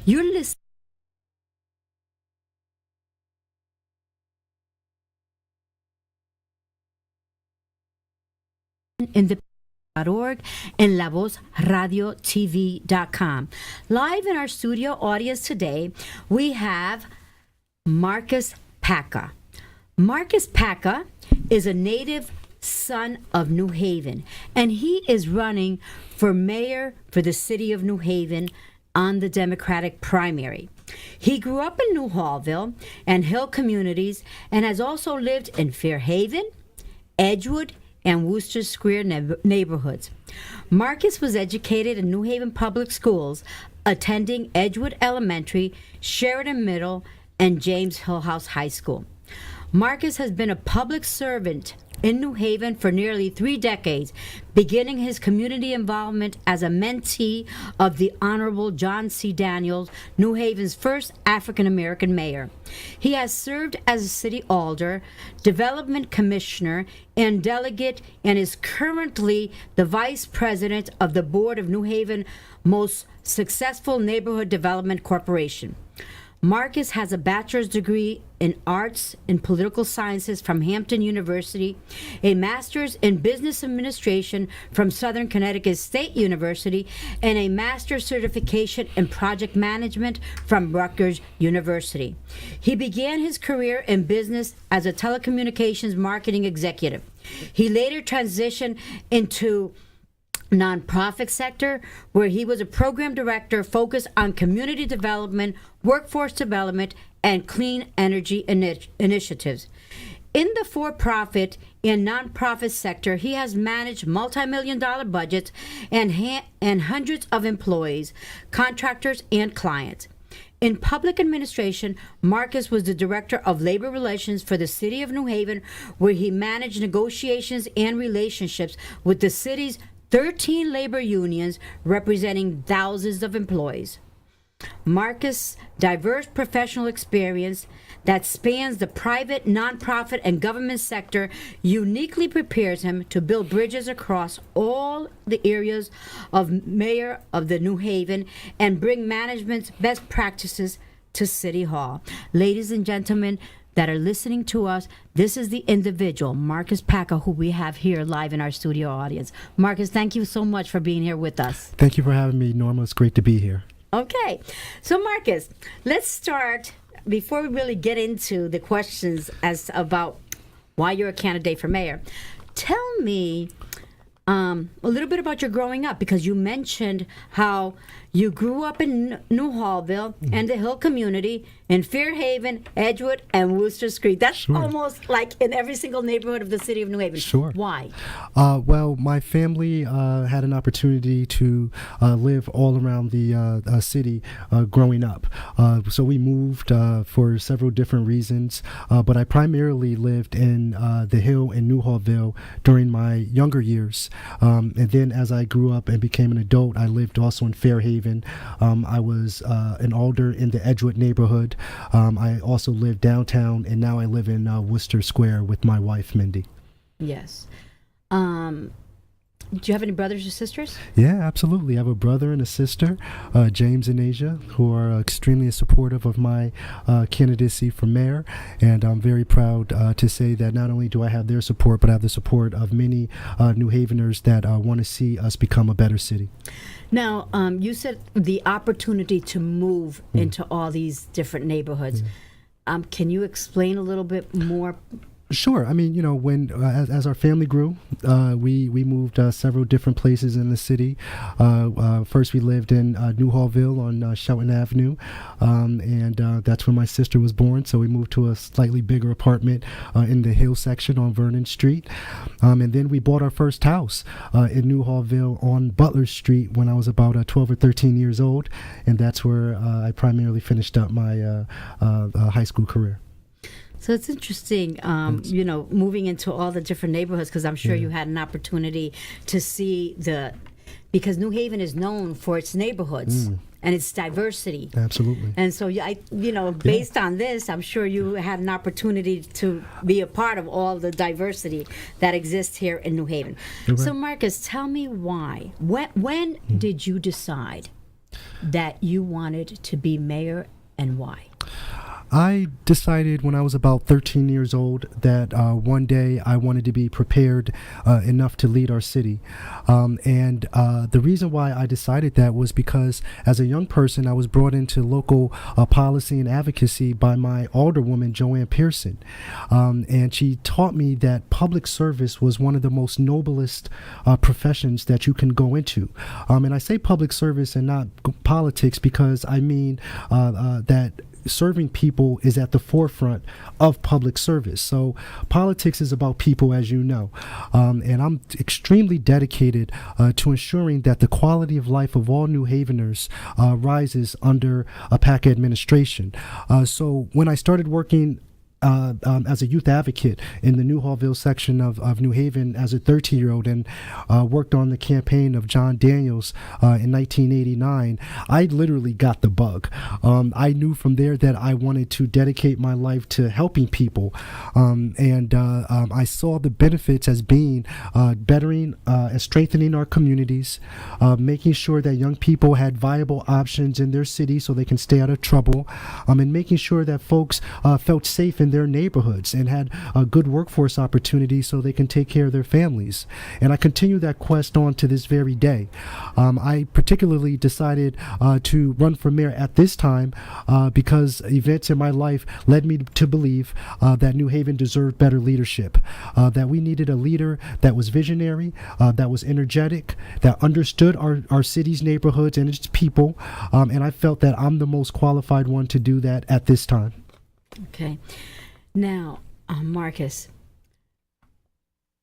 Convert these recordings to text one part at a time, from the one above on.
You're listening in the .org and lavozradiotv.com. Live in our studio audience today, we have Marcus Paca. Marcus Paca is a native son of New Haven, and he is running for mayor for the city of New Haven on the Democratic primary. He grew up in New Hallville and Hill communities and has also lived in Fairhaven, Edgewood, and Worcester Square neighborhoods. Marcus was educated in New Haven Public Schools, attending Edgewood Elementary, Sheridan Middle, and James Hillhouse High School. Marcus has been a public servant in New Haven for nearly 3 decades, beginning his community involvement as a mentee of the Honorable John C. Daniels, New Haven's first African-American mayor. He has served as a city alder, development commissioner, and delegate, and is currently the vice president of the board of New Haven's most successful neighborhood development corporation. Marcus has a bachelor's degree in arts and political sciences from Hampton University, a master's in business administration from Southern Connecticut State University, and a master's certification in project management from Rutgers University. He began his career in business as a telecommunications marketing executive. He later transitioned into nonprofit sector, where he was a program director focused on community development, workforce development, and clean energy initiatives. In the for-profit and nonprofit sector, he has managed multi-million-dollar budgets and hundreds of employees, contractors, and clients. In public administration, Marcus was the director of labor relations for the city of New Haven, where he managed negotiations and relationships with the city's 13 labor unions representing thousands of employees. Marcus' diverse professional experience that spans the private, nonprofit, and government sector uniquely prepares him to build bridges across all the areas of mayor of the New Haven and bring management's best practices to City Hall. Ladies and gentlemen that are listening to us, this is the individual, Marcus Paca, who we have here live in our studio audience. Marcus, thank you so much for being here with us. Thank you for having me, Norma. It's great to be here. Okay. So, Marcus, let's start, before we really get into the questions as about why you're a candidate for mayor. Tell me a little bit about your growing up, because you mentioned how you grew up in New Hallville and the Hill community in Fairhaven, Edgewood, and Worcester Street. That's almost like in every single neighborhood of the city of New Haven. Sure. Why? Well, my family had an opportunity to live all around the city growing up. So we moved for several different reasons, but I primarily lived in the Hill and New Hallville during my younger years. And then as I grew up and became an adult, I lived also in Fairhaven. I was an alder in the Edgewood neighborhood. I also lived downtown, and now I live in Worcester Square with my wife, Mindy. Yes. Do you have any brothers or sisters? Yeah, absolutely. I have a brother and a sister, James and Asia, who are extremely supportive of my candidacy for mayor. And I'm very proud to say that not only do I have their support, but I have the support of many New Haveners that want to see us become a better city. Now, you said the opportunity to move into all these different neighborhoods. Can you explain a little bit more? Sure. I mean, when as our family grew, we moved several different places in the city. First, we lived in New Hallville on Shelton Avenue, and that's where my sister was born. So we moved to a slightly bigger apartment in the Hill section on Vernon Street. And then we bought our first house in New Hallville on Butler Street when I was about 12 or 13 years old. And that's where I primarily finished up my high school career. So it's interesting, moving into all the different neighborhoods, because I'm sure you had an opportunity to see because New Haven is known for its neighborhoods and its diversity. Absolutely. And so, based on this, I'm sure you had an opportunity to be a part of all the diversity that exists here in New Haven. Right. So, Marcus, tell me why. When did you decide that you wanted to be mayor, and why? I decided when I was about 13 years old that one day I wanted to be prepared enough to lead our city. And the reason why I decided that was because as a young person, I was brought into local policy and advocacy by my alderwoman, Joanne Pearson. And she taught me that public service was one of the most noblest professions that you can go into. And I say public service and not politics because I mean that serving people is at the forefront of public service. So politics is about people, as you know. And I'm extremely dedicated to ensuring that the quality of life of all New Haveners rises under a PACA administration. So when I started working as a youth advocate in the New Hallville section of New Haven as a 13-year-old and worked on the campaign of John Daniels in 1989, I literally got the bug. I knew from there that I wanted to dedicate my life to helping people. And I saw the benefits as being bettering and strengthening our communities, making sure that young people had viable options in their city so they can stay out of trouble, and making sure that folks felt safe in their neighborhoods and had a good workforce opportunity so they can take care of their families. And I continue that quest on to this very day. I particularly decided to run for mayor at this time because events in my life led me to believe that New Haven deserved better leadership, that we needed a leader that was visionary, that was energetic, that understood our city's neighborhoods and its people, and I felt that I'm the most qualified one to do that at this time. Okay. Now, Marcus,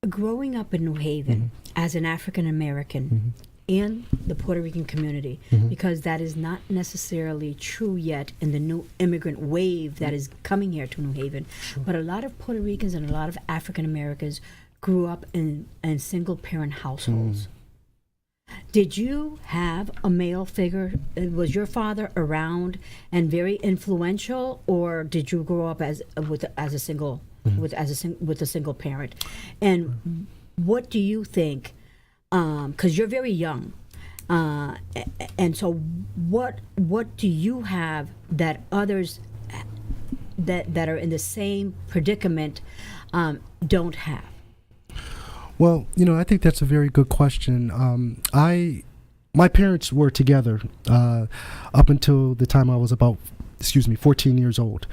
growing up in New Haven as an African American in the Puerto Rican community, because that is not necessarily true yet in the new immigrant wave that is coming here to New Haven, but a lot of Puerto Ricans and a lot of African Americans grew up in single parent households. Did you have a male figure? Was your father around and very influential, or did you grow up as a single with a single parent? And what do you think? Because you're very young, and so what do you have that others that are in the same predicament don't have? Well, I think that's a very good question. My parents were together up until the time I was about 14 years old.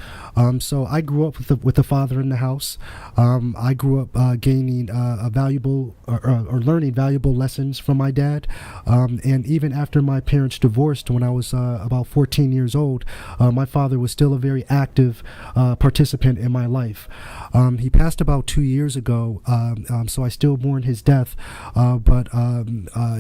So I grew up with a father in the house. I grew up gaining valuable or learning valuable lessons from my dad. And even after my parents divorced when I was about 14 years old, my father was still a very active participant in my life. He passed about 2 years ago, so I still mourn his death, but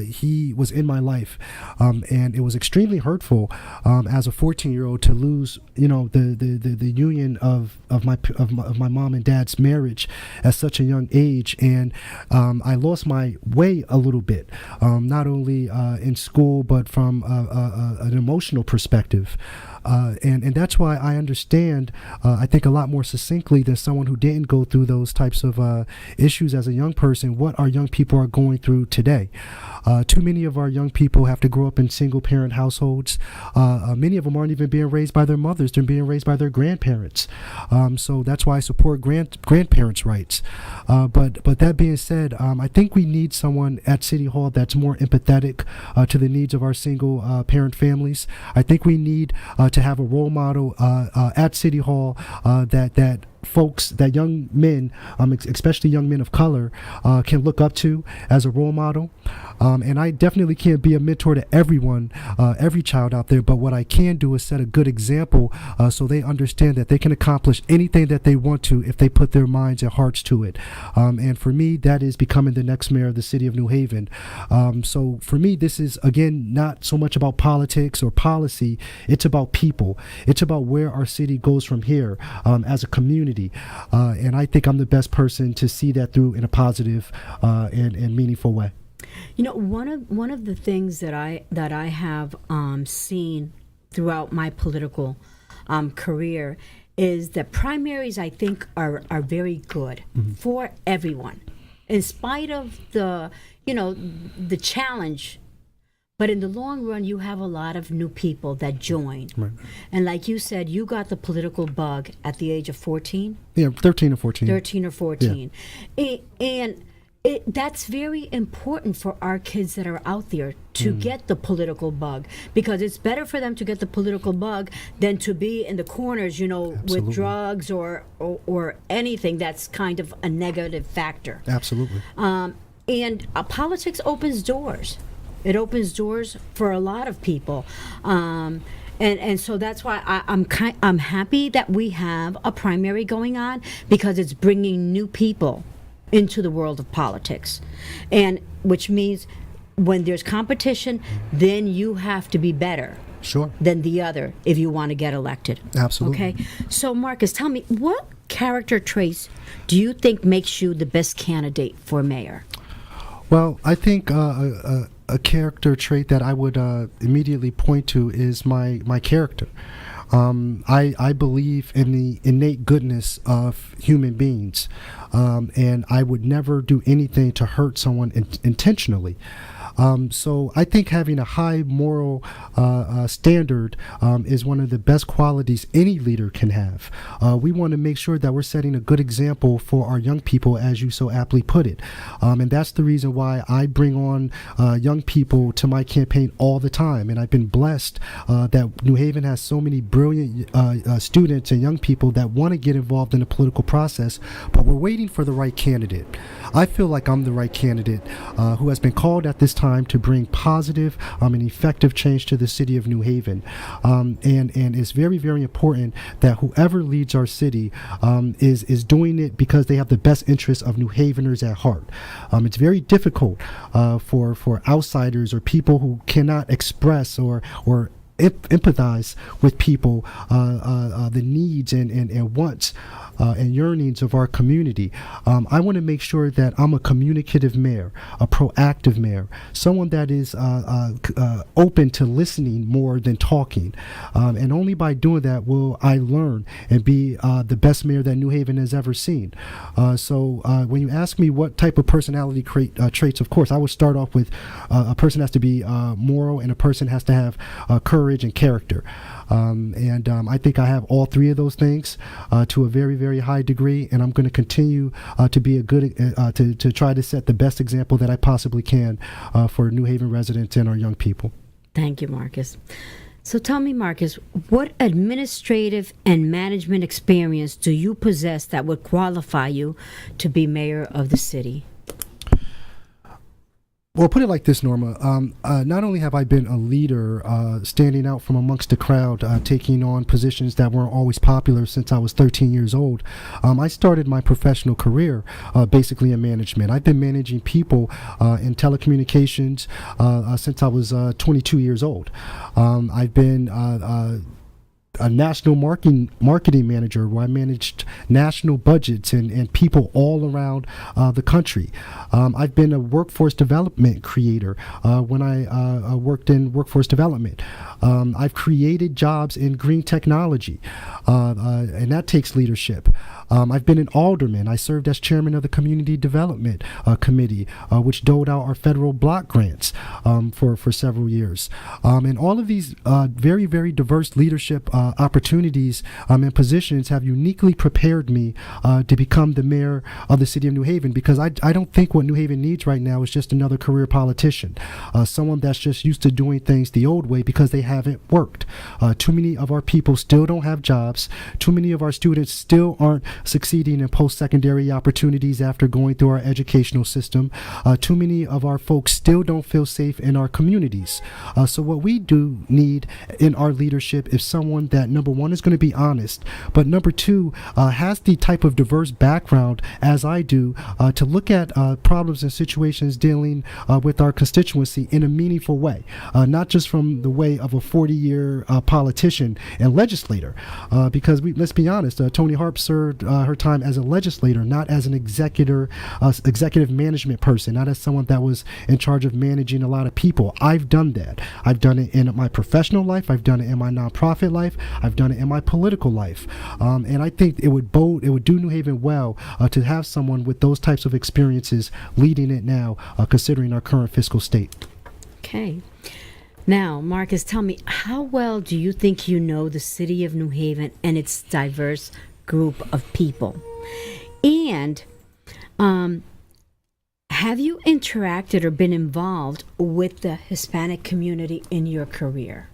he was in my life, and it was extremely hurtful as a 14-year-old to lose the union of my mom and dad's marriage at such a young age. And I lost my way a little bit, not only in school but from an emotional perspective. And that's why I understand, I think, a lot more succinctly than someone who didn't go through those types of issues as a young person, what our young people are going through today. Too many of our young people have to grow up in single-parent households. Many of them aren't even being raised by their mothers. They're being raised by their grandparents. So that's why I support grandparents' rights. But that being said, I think we need someone at City Hall that's more empathetic to the needs of our single-parent families. I think we need to have a role model at City Hall that folks, that young men, especially young men of color, can look up to as a role model. And I definitely can't be a mentor to everyone, every child out there, but what I can do is set a good example so they understand that they can accomplish anything that they want to if they put their minds and hearts to it. And for me, that is becoming the next mayor of the city of New Haven. So for me, this is, again, not so much about politics or policy. It's about people. It's about where our city goes from here as a community. And I think I'm the best person to see that through in a positive and meaningful way. One of the things that I have seen throughout my political career is that primaries, I think, are very good for everyone, in spite of the challenge. But in the long run, you have a lot of new people that join. Right. And like you said, you got the political bug at the age of 14? Yeah, 13 or 14. 13 or 14. And that's very important for our kids that are out there to get the political bug, because it's better for them to get the political bug than to be in the corners, Absolutely. with drugs or anything that's kind of a negative factor. Absolutely. And politics opens doors. It opens doors for a lot of people. And so that's why I'm happy that we have a primary going on, because it's bringing new people into the world of politics, and which means when there's competition, then you have to be better Sure. than the other if you want to get elected. Absolutely. Okay. So Marcus, tell me, what character traits do you think makes you the best candidate for mayor? Well, I think a character trait that I would immediately point to is my character. I believe in the innate goodness of human beings, and I would never do anything to hurt someone intentionally. So I think having a high moral standard is one of the best qualities any leader can have. We want to make sure that we're setting a good example for our young people, as you so aptly put it. And that's the reason why I bring on young people to my campaign all the time. And I've been blessed that New Haven has so many brilliant students and young people that want to get involved in the political process, but we're waiting for the right candidate. I feel like I'm the right candidate who has been called at this time to bring positive and effective change to the city of New Haven. And it's very, very important that whoever leads our city is doing it because they have the best interests of New Haveners at heart. It's very difficult for outsiders or people who cannot express or empathize with people, the needs and wants and yearnings of our community. I want to make sure that I'm a communicative mayor, a proactive mayor, someone that is open to listening more than talking. And only by doing that will I learn and be the best mayor that New Haven has ever seen. So when you ask me what type of personality traits, of course, I would start off with a person has to be moral, and a person has to have courage and character. I think I have all three of those things to a very, very high degree, and I'm going to continue to be a good to try to set the best example that I possibly can for New Haven residents and our young people. Thank you, Marcus. So tell me, Marcus, what administrative and management experience do you possess that would qualify you to be mayor of the city? Well, put it like this, Norma. Not only have I been a leader, standing out from amongst the crowd, taking on positions that weren't always popular since I was 13 years old, I started my professional career basically in management. I've been managing people in telecommunications since I was 22 years old. I've been a national marketing manager where I managed national budgets and people all around the country. I've been a workforce development creator when I worked in workforce development. I've created jobs in green technology, and that takes leadership. I've been an alderman. I served as chairman of the Community Development Committee, which doled out our federal block grants for several years. And all of these very, very diverse leadership opportunities and positions have uniquely prepared me to become the mayor of the city of New Haven, because I don't think what New Haven needs right now is just another career politician, someone that's just used to doing things the old way because they haven't worked. Too many of our people still don't have jobs. Too many of our students still aren't succeeding in post-secondary opportunities after going through our educational system. Too many of our folks still don't feel safe in our communities. So what we do need in our leadership is someone that, number one, is going to be honest, but number two, has the type of diverse background as I do to look at problems and situations dealing with our constituency in a meaningful way, not just from the way of a 40-year politician and legislator, because let's be honest, Toni Harp served her time as a legislator, not as an executive management person, not as someone that was in charge of managing a lot of people. I've done that. I've done it in my professional life. I've done it in my nonprofit life. I've done it in my political life. And I think it would do New Haven well to have someone with those types of experiences leading it now, considering our current fiscal state. Okay. Now, Marcus, tell me, how well do you think you know the city of New Haven and its diverse group of people? And have you interacted or been involved with the Hispanic community in your career?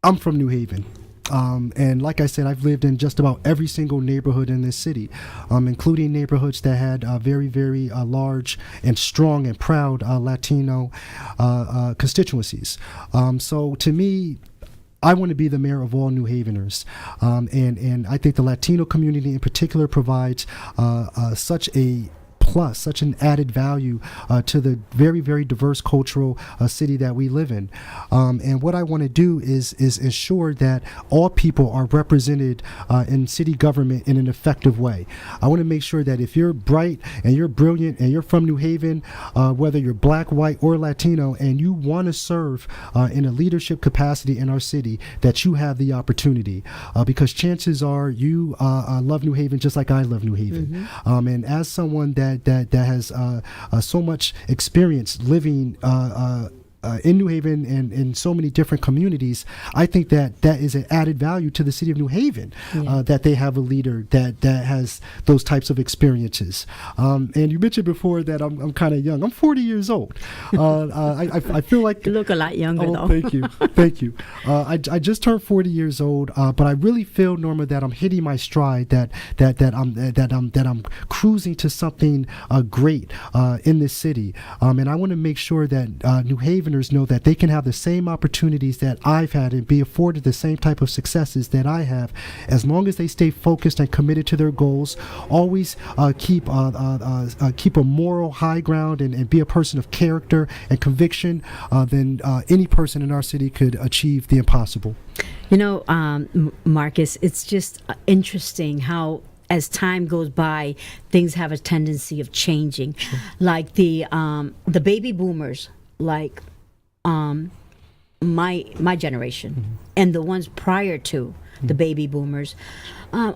I'm from New Haven. And like I said, I've lived in just about every single neighborhood in this city, including neighborhoods that had very, very large and strong and proud Latino constituencies. So to me, I want to be the mayor of all New Haveners. And I think the Latino community in particular provides such a plus, such an added value to the very, very diverse cultural city that we live in. And what I want to do is ensure that all people are represented in city government in an effective way. I want to make sure that if you're bright and you're brilliant and you're from New Haven, whether you're black, white, or Latino, and you want to serve in a leadership capacity in our city, that you have the opportunity. Because chances are you love New Haven just like I love New Haven. And as someone that has so much experience living in New Haven and in so many different communities, I think that is an added value to the city of New Haven, that they have a leader that has those types of experiences. And you mentioned before that I'm kind of young. I'm 40 years old. I feel like You look a lot younger, though. Thank you, thank you. I just turned 40 years old, but I really feel, Norma, that I'm hitting my stride. That I'm cruising to something great in this city, and I want to make sure that New Haveners know that they can have the same opportunities that I've had and be afforded the same type of successes that I have, as long as they stay focused and committed to their goals. Always keep a moral high ground and be a person of character and conviction. Then any person in our city could achieve the impossible. You know, Marcus, it's just interesting how, as time goes by, things have a tendency of changing. Sure. Like the baby boomers, like my generation, and the ones prior to the baby boomers,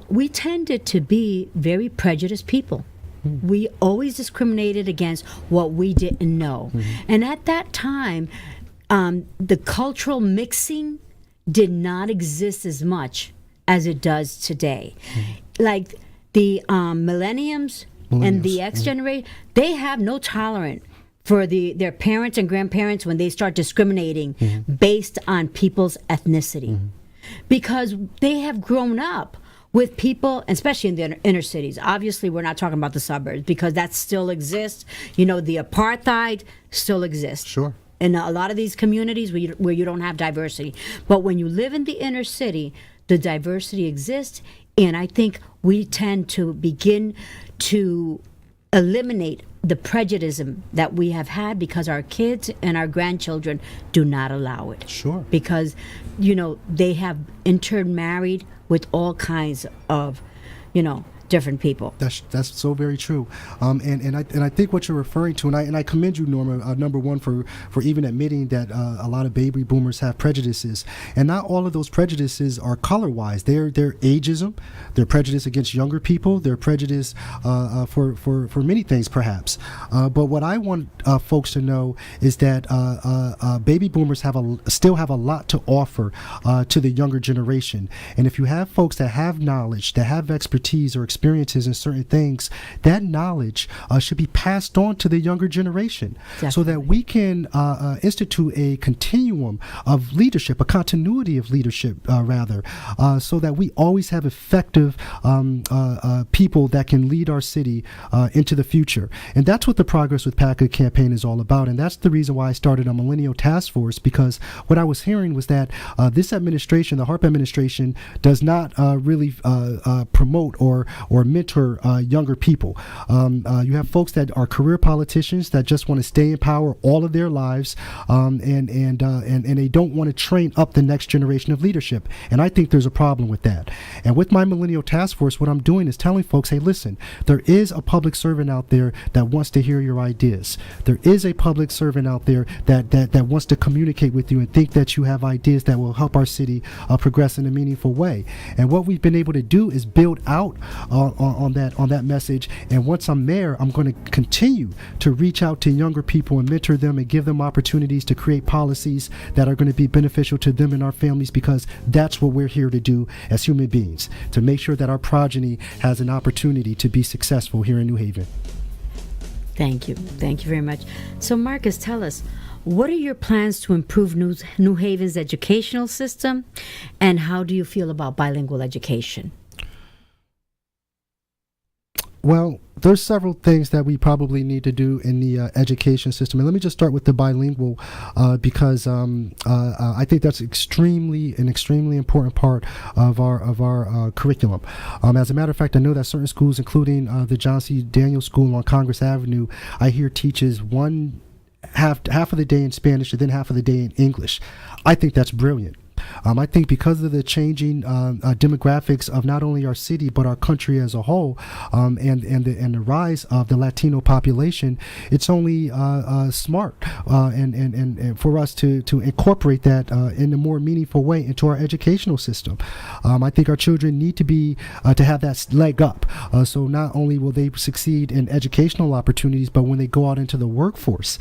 we tended to be very prejudiced people. We always discriminated against what we didn't know. And at that time, the cultural mixing did not exist as much as it does today. Like the millenniums and the X generation, they have no tolerance for their parents and grandparents when they start discriminating based on people's ethnicity. Because they have grown up with people, especially in the inner cities. Obviously, we're not talking about the suburbs, because that still exists. You know, the apartheid still exists. Sure. In a lot of these communities where you don't have diversity. But when you live in the inner city, the diversity exists. And I think we tend to begin to eliminate the prejudice that we have had, because our kids and our grandchildren do not allow it. Sure. Because, you know, they have intermarried with all kinds of, you know, different people. That's so very true, and I think what you're referring to, and I commend you, Norma, number one, for even admitting that a lot of baby boomers have prejudices, and not all of those prejudices are color-wise. They're ageism, they're prejudice against younger people, they're prejudice for many things, perhaps. But what I want folks to know is that baby boomers still have a lot to offer to the younger generation, and if you have folks that have knowledge, that have expertise or experiences in certain things, that knowledge should be passed on to the younger generation. Definitely. So that we can institute a continuum of leadership, a continuity of leadership, rather, so that we always have effective people that can lead our city into the future. And that's what the Progress with PACA campaign is all about. And that's the reason why I started a Millennial Task Force, because what I was hearing was that this administration, the Harp administration, does not really promote or mentor younger people. You have folks that are career politicians that just want to stay in power all of their lives, and they don't want to train up the next generation of leadership. And I think there's a problem with that. And with my Millennial Task Force, what I'm doing is telling folks, hey, listen, there is a public servant out there that wants to hear your ideas. There is a public servant out there that wants to communicate with you and think that you have ideas that will help our city progress in a meaningful way. And what we've been able to do is build out on that message. And once I'm mayor, I'm going to continue to reach out to younger people and mentor them and give them opportunities to create policies that are going to be beneficial to them and our families, because that's what we're here to do as human beings, to make sure that our progeny has an opportunity to be successful here in New Haven. Thank you. Thank you very much. So, Marcus, tell us, what are your plans to improve New Haven's educational system, and how do you feel about bilingual education? Well, there's several things that we probably need to do in the education system. And let me just start with the bilingual, because I think that's an extremely important part of our curriculum. As a matter of fact, I know that certain schools, including the John C. Daniel School on Congress Avenue, I hear teaches half of the day in Spanish and then half of the day in English. I think that's brilliant. I think because of the changing demographics of not only our city but our country as a whole, and the rise of the Latino population, it's only smart and for us to incorporate that in a more meaningful way into our educational system. I think our children need to have that leg up. So not only will they succeed in educational opportunities, but when they go out into the workforce,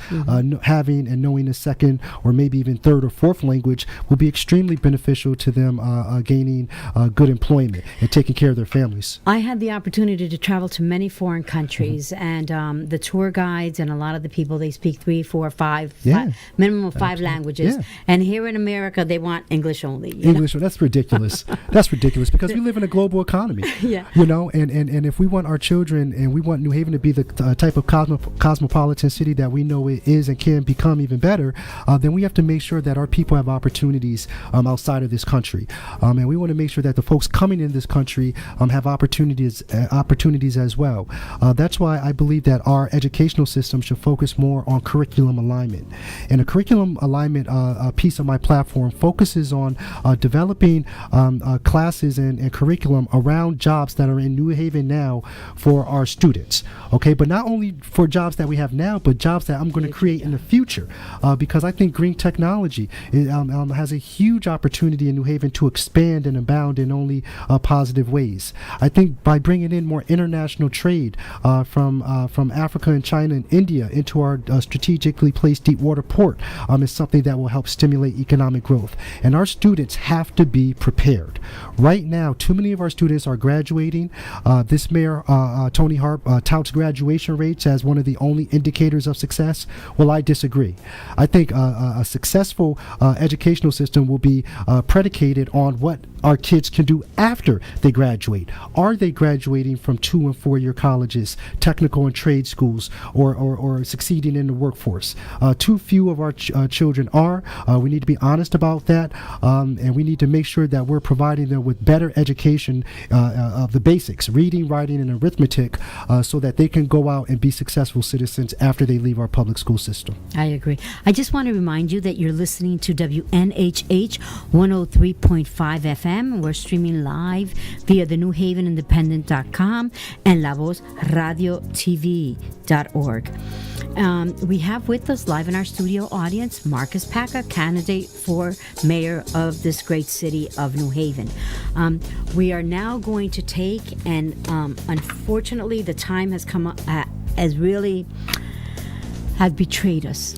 having and knowing a second or maybe even third or fourth language will be extremely beneficial to them gaining good employment and taking care of their families. I had the opportunity to travel to many foreign countries, and the tour guides and a lot of the people, they speak 3, 4, 5, minimum of 5 languages. Yeah. And here in America, they want English only. English, that's ridiculous. That's ridiculous, because we live in a global economy. Yeah. And if we want our children and we want New Haven to be the type of cosmopolitan city that we know it is and can become even better, then we have to make sure that our people have opportunities outside of this country, and we want to make sure that the folks coming in this country have opportunities as well. That's why I believe that our educational system should focus more on curriculum alignment. And a curriculum alignment piece of my platform focuses on developing classes and curriculum around jobs that are in New Haven now for our students. Okay, but not only for jobs that we have now, but jobs that I'm going to create in the future, because I think green technology has a huge opportunity in New Haven to expand and abound in only positive ways. I think by bringing in more international trade from Africa and China and India into our strategically placed deep water port is something that will help stimulate economic growth. And our students have to be prepared. Right now, too many of our students are graduating. This mayor, Tony Harp, touts graduation rates as one of the only indicators of success. Well, I disagree. I think a successful educational system will be predicated on what our kids can do after they graduate. Are they graduating from 2- and 4-year colleges, technical and trade schools, or succeeding in the workforce? Too few of our children are. We need to be honest about that, and we need to make sure that we're providing them with better education of the basics, reading, writing, and arithmetic, so that they can go out and be successful citizens after they leave our public school system. I agree. I just want to remind you that you're listening to WNHH 103.5 FM. We're streaming live via the newhavenindependent.com and lavozradiotv.org. We have with us live in our studio audience Marcus Paca, candidate for mayor of this great city of New Haven. We are now going to take, and unfortunately the time has come up, has really have betrayed us.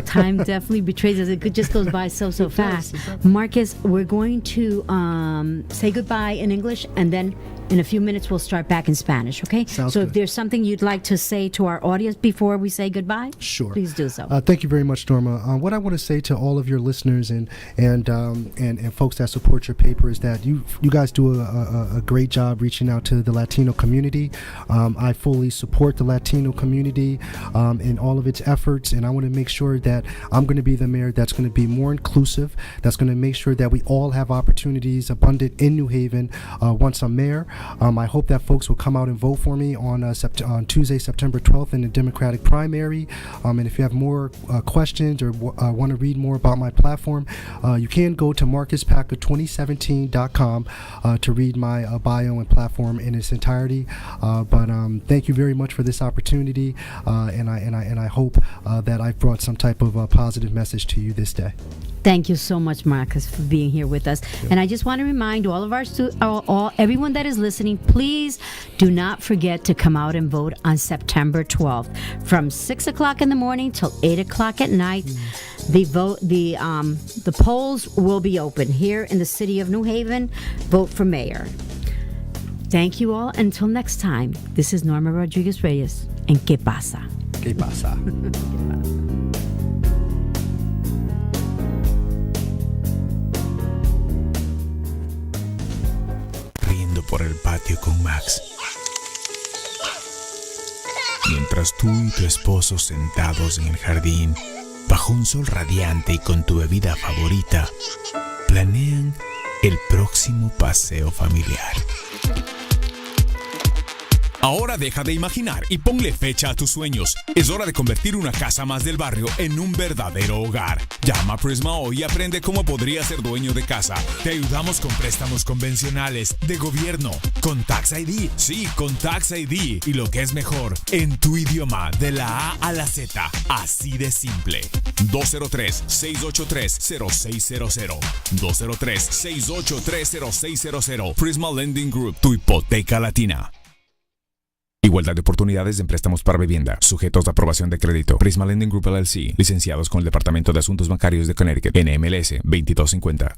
Time definitely betrays us. It just goes by so fast. Marcus, we're going to say goodbye in English, and then in a few minutes we'll start back in Spanish, okay? Sounds so good. If there's something you'd like to say to our audience before we say goodbye, sure, please do so. Thank you very much, Norma. What I want to say to all of your listeners and folks that support your paper is that you guys do a great job reaching out to the Latino community. I fully support the Latino community in all of its efforts, and I want to make sure that I'm going to be the mayor that's going to be more inclusive, that's going to make sure that we all have opportunities abundant in New Haven once I'm mayor. I hope that folks will come out and vote for me on Tuesday, September 12th in the Democratic primary. And if you have more questions or want to read more about my platform, you can go to marcuspaca2017.com to read my bio and platform in its entirety. But thank you very much for this opportunity, and I hope that I've brought some type of positive message to you this day. Thank you so much, Marcus, for being here with us. And I just want to remind all of everyone that is listening, please do not forget to come out and vote on September 12th from 6 o'clock in the morning till 8 o'clock at night. The polls will be open here in the city of New Haven. Vote for mayor. Thank you all. Until next time, this is Norma Rodríguez-Reyes. ¿En qué pasa? ¿Qué pasa? Riendo por el patio con Max. Mientras tú y tu esposo sentados en el jardín, bajo un sol radiante y con tu bebida favorita, planean el próximo paseo familiar. Ahora deja de imaginar y ponle fecha a tus sueños. Es hora de convertir una casa más del barrio en un verdadero hogar. Llama a Prisma hoy y aprende cómo podrías ser dueño de casa. Te ayudamos con préstamos convencionales, de gobierno, con Tax ID. Sí, con Tax ID. Y lo que es mejor, en tu idioma, de la A a la Z. Así de simple. 203-683-0600. 203-683-0600. Prisma Lending Group, tu hipoteca latina. Igualdad de oportunidades en préstamos para vivienda, sujetos a aprobación de crédito. Prisma Lending Group LLC, licenciados con el Departamento de Asuntos Bancarios de Connecticut, NMLS 2250.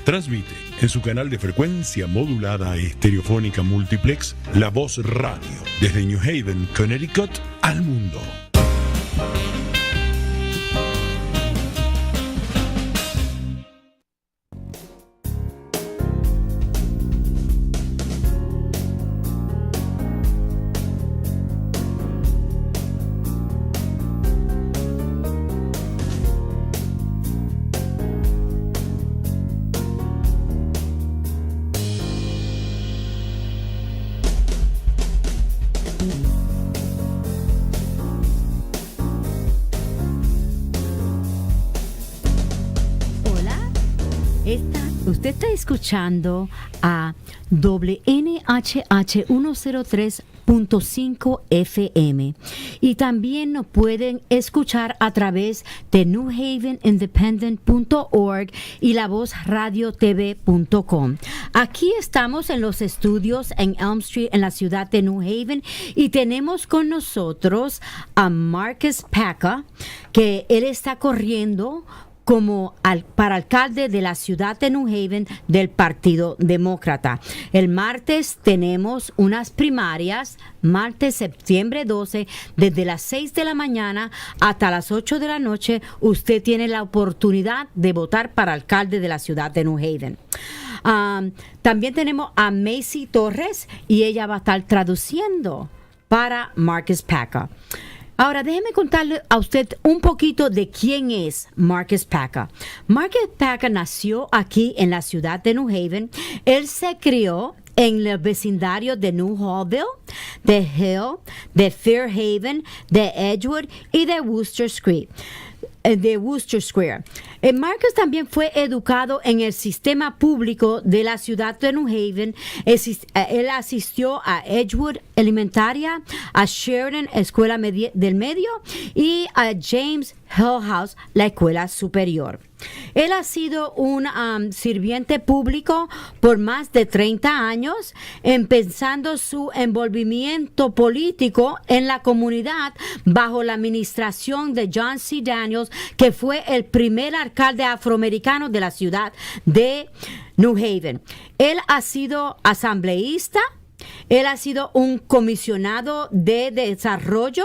Transmite en su canal de frecuencia modulada estereofónica multiplex La Voz Radio desde New Haven, Connecticut al mundo. Usted está escuchando a WNHH 103.5 FM y también nos pueden escuchar a través de newhavenindependent.org y lavozradiotv.com. Aquí estamos en los estudios en Elm Street en la ciudad de New Haven y tenemos con nosotros a Marcus Paca, que él está corriendo para alcalde de la ciudad de New Haven del Partido Demócrata. El martes tenemos unas primarias, martes septiembre 12, desde las 6 de la mañana hasta las 8 de la noche. Usted tiene la oportunidad de votar para alcalde de la ciudad de New Haven. También tenemos a Macy Torres y ella va a estar traduciendo para Marcus Paca. Ahora, déjeme contarle a usted un poquito de quién es Marcus Paca. Marcus Paca nació aquí en la ciudad de New Haven. Él se crió en el vecindario de New Hallville, de Hill, de Fairhaven, de Edgewood y de Wooster Square. Marcus también fue educado en el sistema público de la ciudad de New Haven. Él asistió a Edgewood Elementaria, a Sheridan Escuela del Medio y a James Hill House, la escuela superior. Él ha sido un sirviente público por más de 30 años, empezando su envolvimiento político en la comunidad bajo la administración de John C. Daniels, que fue el primer alcalde afroamericano de la ciudad de New Haven. Él ha sido asambleísta. Él ha sido un comisionado de desarrollo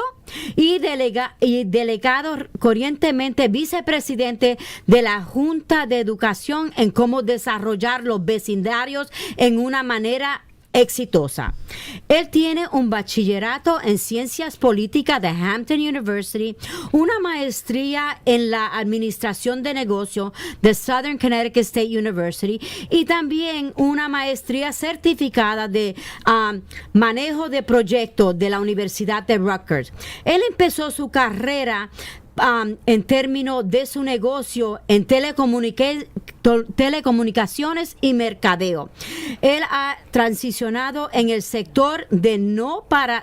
y delegado corrientemente vicepresidente de la Junta de Educación en cómo desarrollar los vecindarios en una manera exitosa. Él tiene un bachillerato en ciencias políticas de Hampton University, una maestría en la administración de negocios de Southern Connecticut State University y también una maestría certificada de manejo de proyectos de la Universidad de Rutgers. Él empezó su carrera en términos de su negocio en telecomunicaciones y mercadeo. Él ha transicionado en el sector de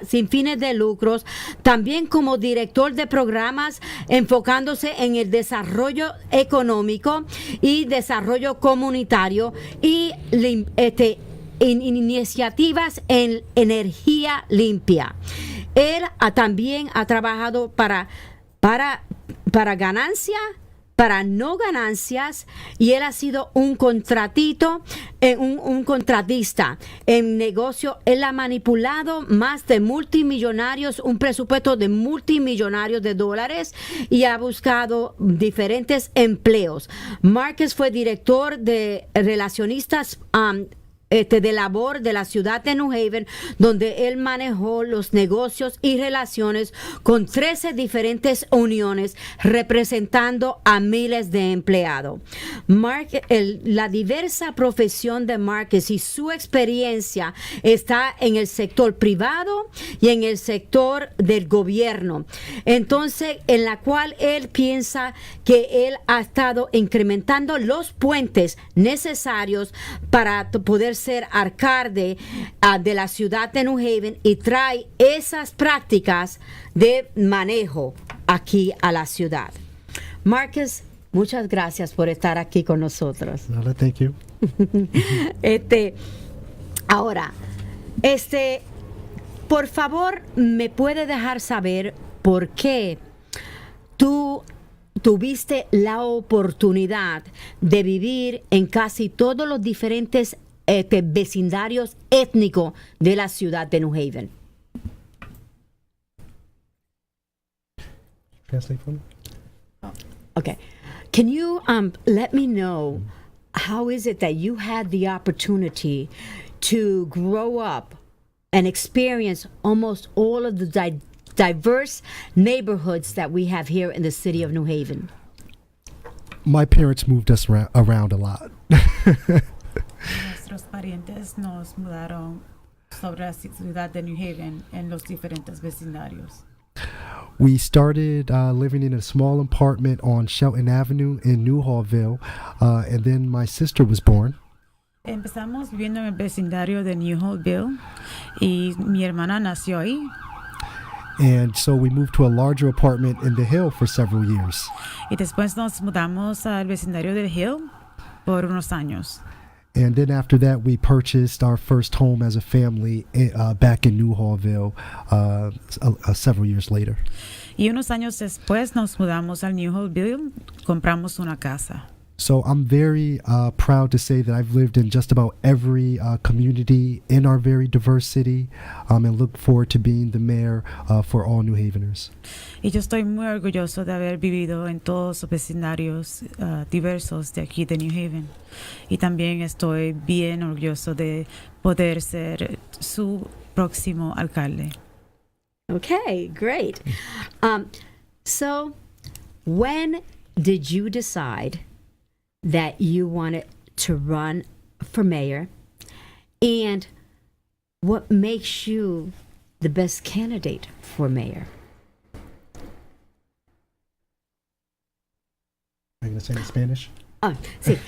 sin fines de lucros, también como director de programas enfocándose en el desarrollo económico y desarrollo comunitario y iniciativas en energía limpia. Él también ha trabajado para ganancia, para no ganancias, y él ha sido un contratista en negocio. Él ha manipulado más de multimillonarios, un presupuesto de multimillonarios de dólares, y ha buscado diferentes empleos. Márquez fue director de relacionistas de labor de la ciudad de New Haven, donde él manejó los negocios y relaciones con 13 diferentes uniones, representando a miles de empleados. La diversa profesión de Márquez y su experiencia está en el sector privado y en el sector del gobierno. Entonces, en la cual él piensa que él ha estado incrementando los puentes necesarios para poder ser alcalde de la ciudad de New Haven, y trae esas prácticas de manejo aquí a la ciudad. Márquez, muchas gracias por estar aquí con nosotros. Thank you. Ahora, por favor, ¿me puede dejar saber por qué tú tuviste la oportunidad de vivir en casi todos los diferentes vecindarios étnicos de la ciudad de New Haven? Translate for me. Okay. Can you let me know how is it that you had the opportunity to grow up and experience almost all of the diverse neighborhoods that we have here in the city of New Haven? My parents moved us around a lot. Nuestros parientes nos mudaron sobre la ciudad de New Haven en los diferentes vecindarios. We started living in a small apartment on Shelton Avenue in Newhallville, and then my sister was born. Empezamos viviendo en el vecindario de Newhallville y mi hermana nació ahí. And so we moved to a larger apartment in the Hill for several years. Y después nos mudamos al vecindario del Hill por unos años. And then after that, we purchased our first home as a family back in Newhallville several years later. Y unos años después nos mudamos al Newhallville, compramos una casa. So I'm very proud to say that I've lived in just about every community in our very diverse city, and look forward to being the mayor for all New Haveners. Y yo estoy muy orgulloso de haber vivido en todos los vecindarios diversos de aquí de New Haven. Y también estoy bien orgulloso de poder ser su próximo alcalde. Okay, great. So when did you decide that you wanted to run for mayor, and what makes you the best candidate for mayor? Are you going to say it in Spanish? Sí.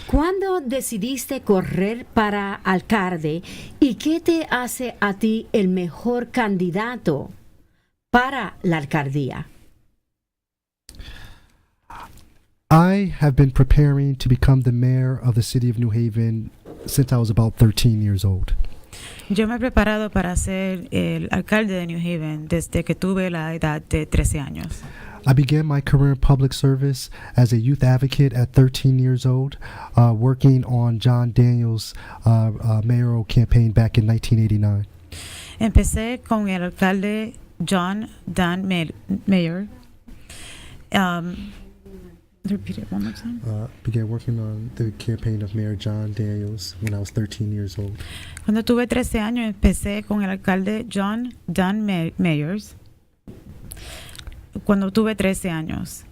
¿Cuándo decidiste correr para alcalde y qué te hace a ti el mejor candidato para la alcaldía? I have been preparing to become the mayor of the city of New Haven since I was about 13 years old. Yo me he preparado para ser el alcalde de New Haven desde que tuve la edad de 13 años. I began my career in public service as a youth advocate at 13 years old, working on John Daniels' mayoral campaign back in 1989. Empecé con el alcalde John Dan Mayer. Repeat it one more time. Began working on the campaign of Mayor John Daniels when I was 13 years old. Cuando tuve 13 años empecé con el alcalde John Dan Mayers. Cuando tuve 13 años.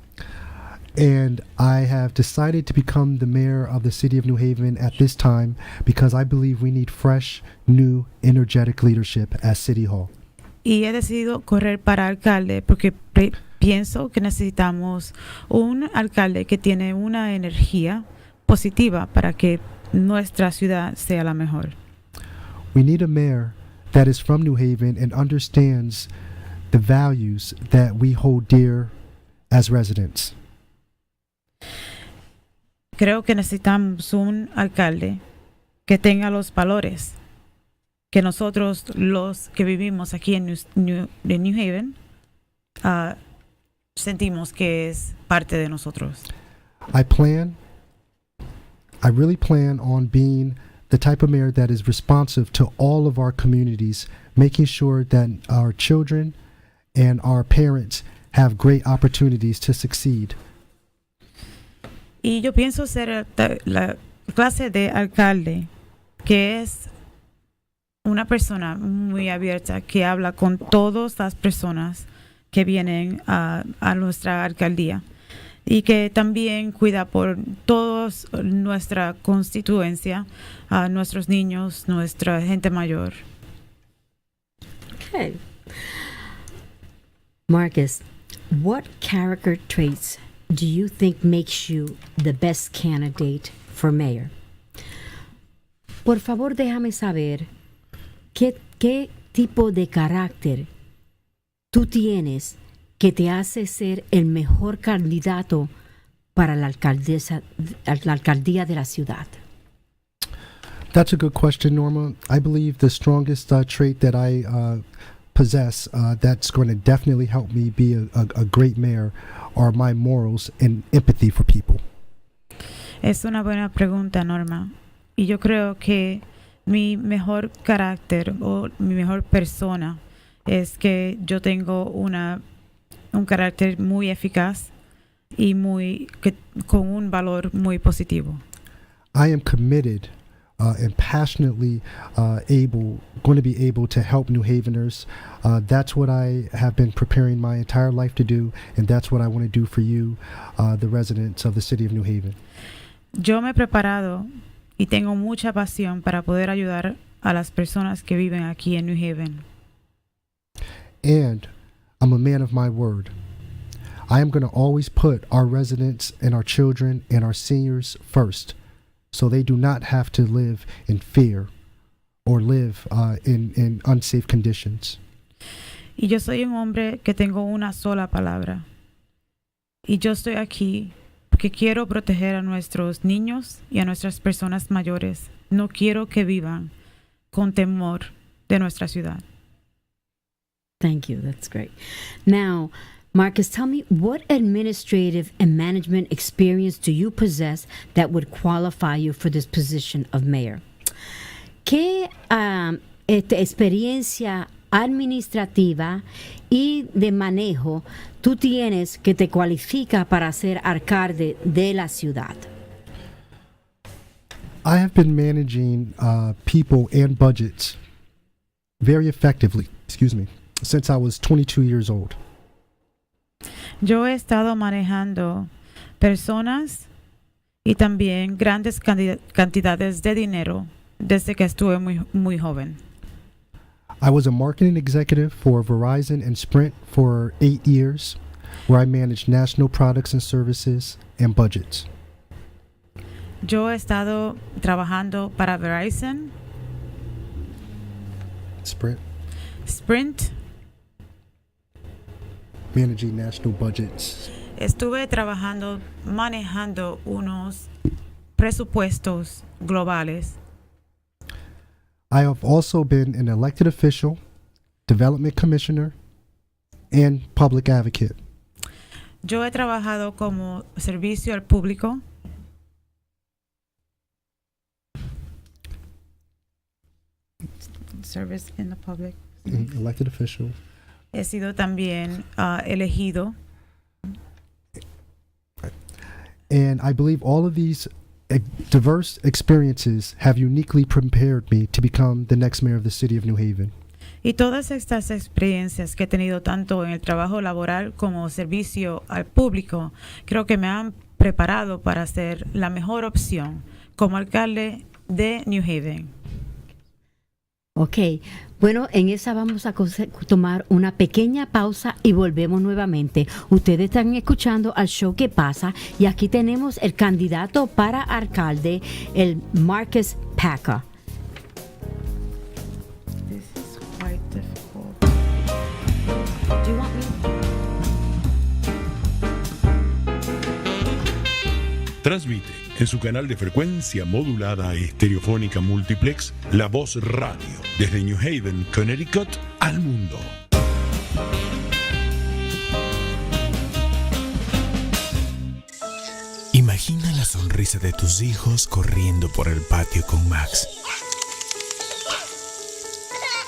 And I have decided to become the mayor of the city of New Haven at this time because I believe we need fresh, new, energetic leadership at City Hall. Y he decidido correr para alcalde porque pienso que necesitamos un alcalde que tiene una energía positiva para que nuestra ciudad sea la mejor. We need a mayor that is from New Haven and understands the values that we hold dear as residents. Creo que necesitamos un alcalde que tenga los valores que nosotros, los que vivimos aquí en New Haven, sentimos que es parte de nosotros. I really plan on being the type of mayor that is responsive to all of our communities, making sure that our children and our parents have great opportunities to succeed. Y yo pienso ser la clase de alcalde que es una persona muy abierta, que habla con todas las personas que vienen a nuestra alcaldía y que también cuida por todos nuestra constituencia, a nuestros niños, nuestra gente mayor. Okay. Marcus, what character traits do you think makes you the best candidate for mayor? Por favor, déjame saber qué tipo de carácter tú tienes que te hace ser el mejor candidato para la alcaldía de la ciudad. That's a good question, Norma. I believe the strongest trait that I possess that's going to definitely help me be a great mayor are my morals and empathy for people. Es una buena pregunta, Norma. Y yo creo que mi mejor carácter o mi mejor persona es que yo tengo un carácter muy eficaz y con un valor muy positivo. I am committed and passionately going to be able to help New Haveners. That's what I have been preparing my entire life to do, and that's what I want to do for you, the residents of the city of New Haven. Yo me he preparado y tengo mucha pasión para poder ayudar a las personas que viven aquí en New Haven. And I'm a man of my word. I am going to always put our residents and our children and our seniors first, so they do not have to live in fear or live in unsafe conditions. Y yo soy un hombre que tengo una sola palabra. Y yo estoy aquí porque quiero proteger a nuestros niños y a nuestras personas mayores. No quiero que vivan con temor de nuestra ciudad. Thank you. That's great. Now, Marcus, tell me, what administrative and management experience do you possess that would qualify you for this position of mayor? ¿Qué experiencia administrativa y de manejo tú tienes que te cualifica para ser alcalde de la ciudad? I have been managing people and budgets very effectively, since I was 22 years old. Yo he estado manejando personas y también grandes cantidades de dinero desde que estuve muy joven. I was a marketing executive for Verizon and Sprint for 8 years, where I managed national products and services and budgets. Yo he estado trabajando para Verizon, Sprint, managing national budgets. Estuve trabajando, manejando unos presupuestos globales. I have also been an elected official, development commissioner, and public advocate. Yo he trabajado como servicio al público, service in the public. Elected official. He sido también elegido. And I believe all of these diverse experiences have uniquely prepared me to become the next mayor of the city of New Haven. Y todas estas experiencias que he tenido tanto en el trabajo laboral como servicio al público, creo que me han preparado para ser la mejor opción como alcalde de New Haven. Ok, bueno, en esa vamos a tomar una pequeña pausa y volvemos nuevamente. Ustedes están escuchando al show que pasa y aquí tenemos el candidato para alcalde, el Marcus Packer. This is quite difficult. Do you want me? Transmite en su canal de frecuencia modulada estereofónica multiplex La Voz Radio desde New Haven, Connecticut al mundo. Imagina la sonrisa de tus hijos corriendo por el patio con Max.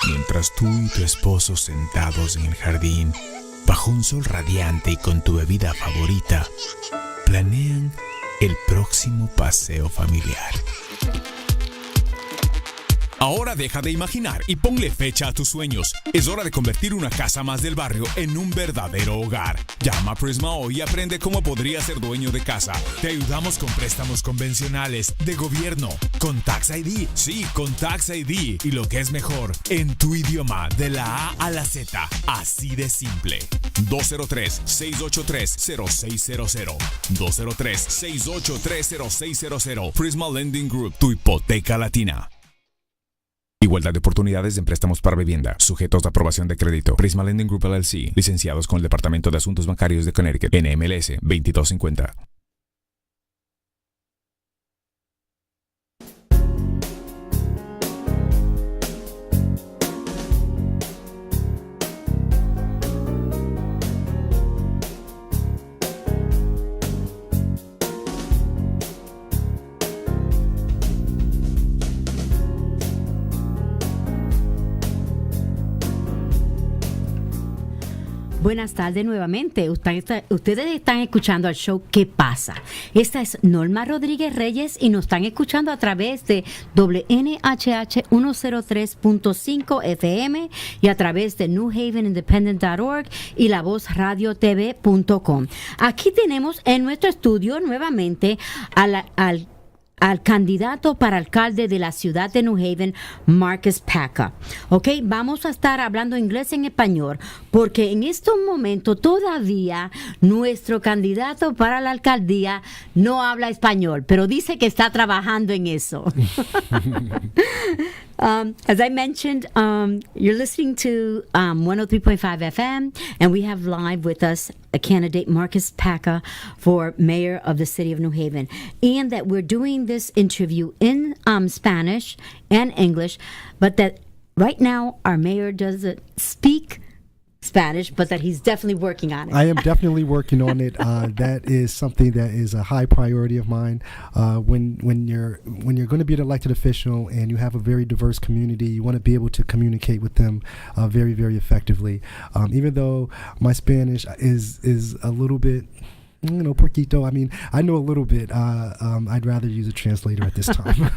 Mientras tú y tu esposo sentados en el jardín, bajo un sol radiante y con tu bebida favorita, planean el próximo paseo familiar. Ahora deja de imaginar y ponle fecha a tus sueños. Es hora de convertir una casa más del barrio en un verdadero hogar. Llama a Prisma hoy y aprende cómo podría ser dueño de casa. Te ayudamos con préstamos convencionales, de gobierno, con Tax ID. Sí, con Tax ID. Y lo que es mejor, en tu idioma, de la A a la Z. Así de simple. 203-683-0600. 203-683-0600. Prisma Lending Group, tu hipoteca latina. Igualdad de oportunidades en préstamos para vivienda, sujetos a aprobación de crédito. Prisma Lending Group LLC, licenciados con el Departamento de Asuntos Bancarios de Connecticut, NMLS 2250. Buenas tardes nuevamente. Ustedes están escuchando al show ¿Qué pasa? Esta es Norma Rodríguez-Reyes y nos están escuchando a través de WNHH 103.5 FM y a través de newhavenindependent.org y lavozradiotv.com. Aquí tenemos en nuestro estudio nuevamente al candidato para alcalde de la ciudad de New Haven, Marcus Packer. Ok, vamos a estar hablando inglés en español, porque en este momento todavía nuestro candidato para la alcaldía no habla español, pero dice que está trabajando en eso. As I mentioned, you're listening to 103.5 FM, and we have live with us a candidate, Marcus Packer, for mayor of the city of New Haven. And that we're doing this interview in Spanish and English, but that right now our mayor doesn't speak Spanish, but that he's definitely working on it. I am definitely working on it. That is something that is a high priority of mine. When you're going to be an elected official and you have a very diverse community, you want to be able to communicate with them very, very effectively. Even though my Spanish is a little bit, poquito. I mean, I know a little bit. I'd rather use a translator at this time.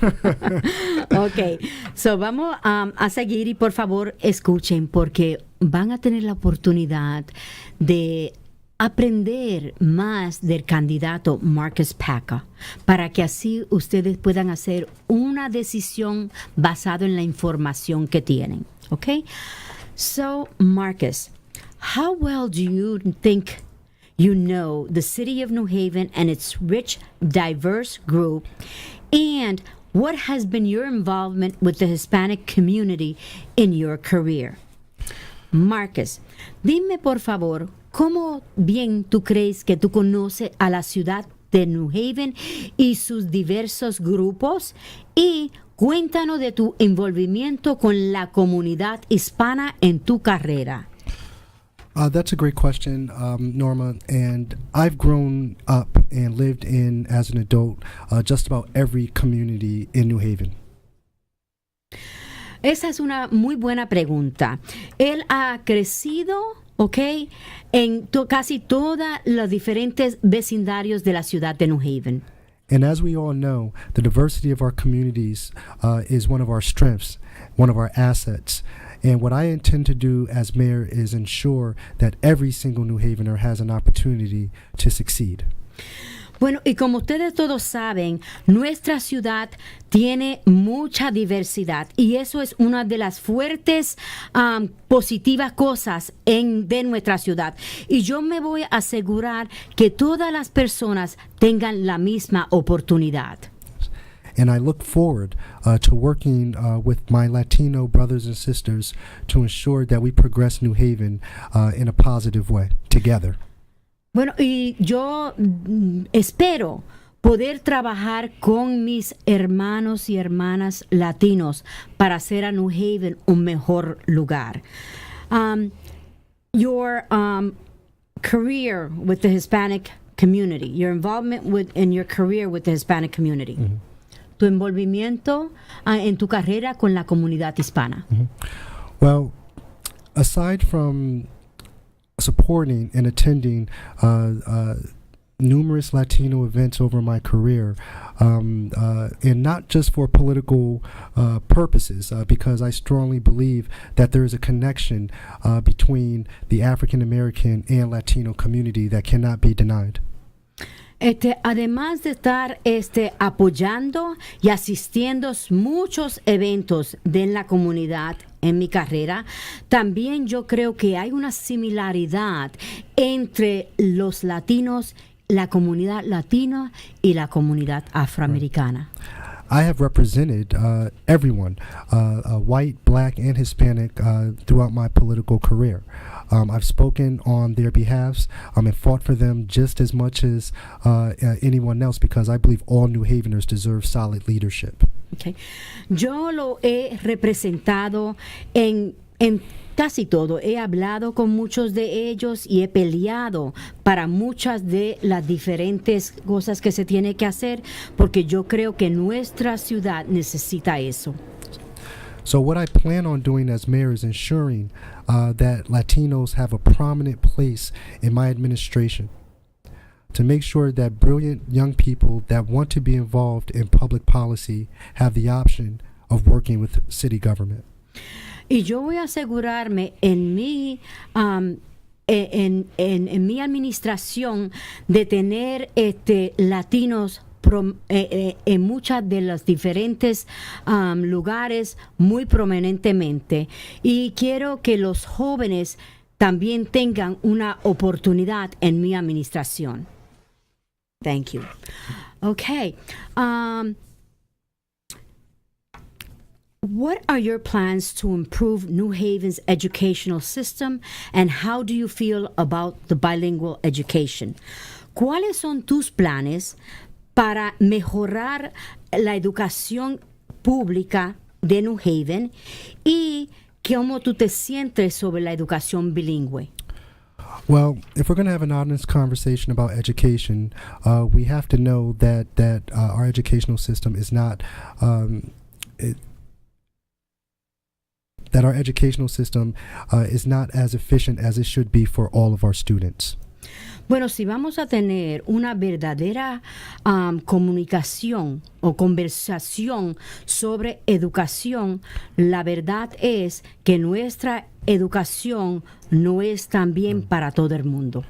Ok, so vamos a seguir y por favor escuchen porque van a tener la oportunidad de aprender más del candidato Marcus Packer para que así ustedes puedan hacer una decisión basada en la información que tienen. Ok, so Marcus, how well do you think you know the city of New Haven and its rich, diverse group, and what has been your involvement with the Hispanic community in your career? Marcus, dime por favor, ¿cómo bien tú crees que tú conoces a la ciudad de New Haven y sus diversos grupos? Y cuéntanos de tu envolvimiento con la comunidad hispana en tu carrera. That's a great question, Norma. And I've grown up and lived in, as an adult, just about every community in New Haven. Esa es una muy buena pregunta. Él ha crecido, ¿ok?, en casi todos los diferentes vecindarios de la ciudad de New Haven. And as we all know, the diversity of our communities is one of our strengths, one of our assets. And what I intend to do as mayor is ensure that every single New Havener has an opportunity to succeed. Bueno, y como ustedes todos saben, nuestra ciudad tiene mucha diversidad y eso es una de las fuertes, positivas cosas de nuestra ciudad. Y yo me voy a asegurar que todas las personas tengan la misma oportunidad. And I look forward to working with my Latino brothers and sisters to ensure that we progress New Haven in a positive way together. Bueno, y yo espero poder trabajar con mis hermanos y hermanas latinos para hacer a New Haven un mejor lugar. Your career with the Hispanic community, your involvement in your career with the Hispanic community. Mm-hmm. Tu envolvimiento en tu carrera con la comunidad hispana. Mm-hmm. Well, aside from supporting and attending numerous Latino events over my career, and not just for political purposes, because I strongly believe that there is a connection between the African American and Latino community that cannot be denied. Además de estar apoyando y asistiendo a muchos eventos de la comunidad en mi carrera, también yo creo que hay una similaridad entre los latinos, la comunidad latina y la comunidad afroamericana. I have represented everyone, white, black, and Hispanic, throughout my political career. I've spoken on their behalves and fought for them just as much as anyone else because I believe all New Haveners deserve solid leadership. Okay. Yo lo he representado en casi todo. He hablado con muchos de ellos y he peleado para muchas de las diferentes cosas que se tiene que hacer porque yo creo que nuestra ciudad necesita eso. So what I plan on doing as mayor is ensuring that Latinos have a prominent place in my administration, to make sure that brilliant young people that want to be involved in public policy have the option of working with city government. Y yo voy a asegurarme en mi administración de tener latinos en muchas de los diferentes lugares muy prominentemente. Y quiero que los jóvenes también tengan una oportunidad en mi administración. Thank you. Okay. What are your plans to improve New Haven's educational system, and how do you feel about the bilingual education? ¿Cuáles son tus planes para mejorar la educación pública de New Haven y cómo tú te sientes sobre la educación bilingüe? Well, if we're going to have an honest conversation about education, we have to know that our educational system is not that our educational system is not as efficient as it should be for all of our students. Bueno, si vamos a tener una verdadera comunicación o conversación sobre educación, la verdad es que nuestra educación no es tan bien para todo el mundo.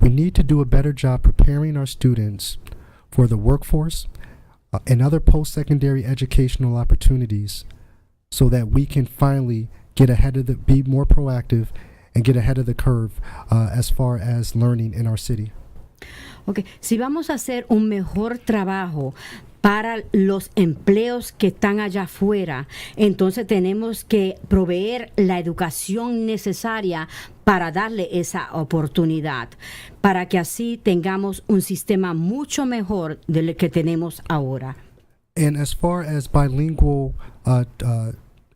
We need to do a better job preparing our students for the workforce and other post-secondary educational opportunities, so that we can finally get ahead of be more proactive and get ahead of the curve as far as learning in our city. Okay. Si vamos a hacer un mejor trabajo para los empleos que están allá afuera, entonces tenemos que proveer la educación necesaria para darle esa oportunidad, para que así tengamos un sistema mucho mejor de lo que tenemos ahora. And as far as bilingual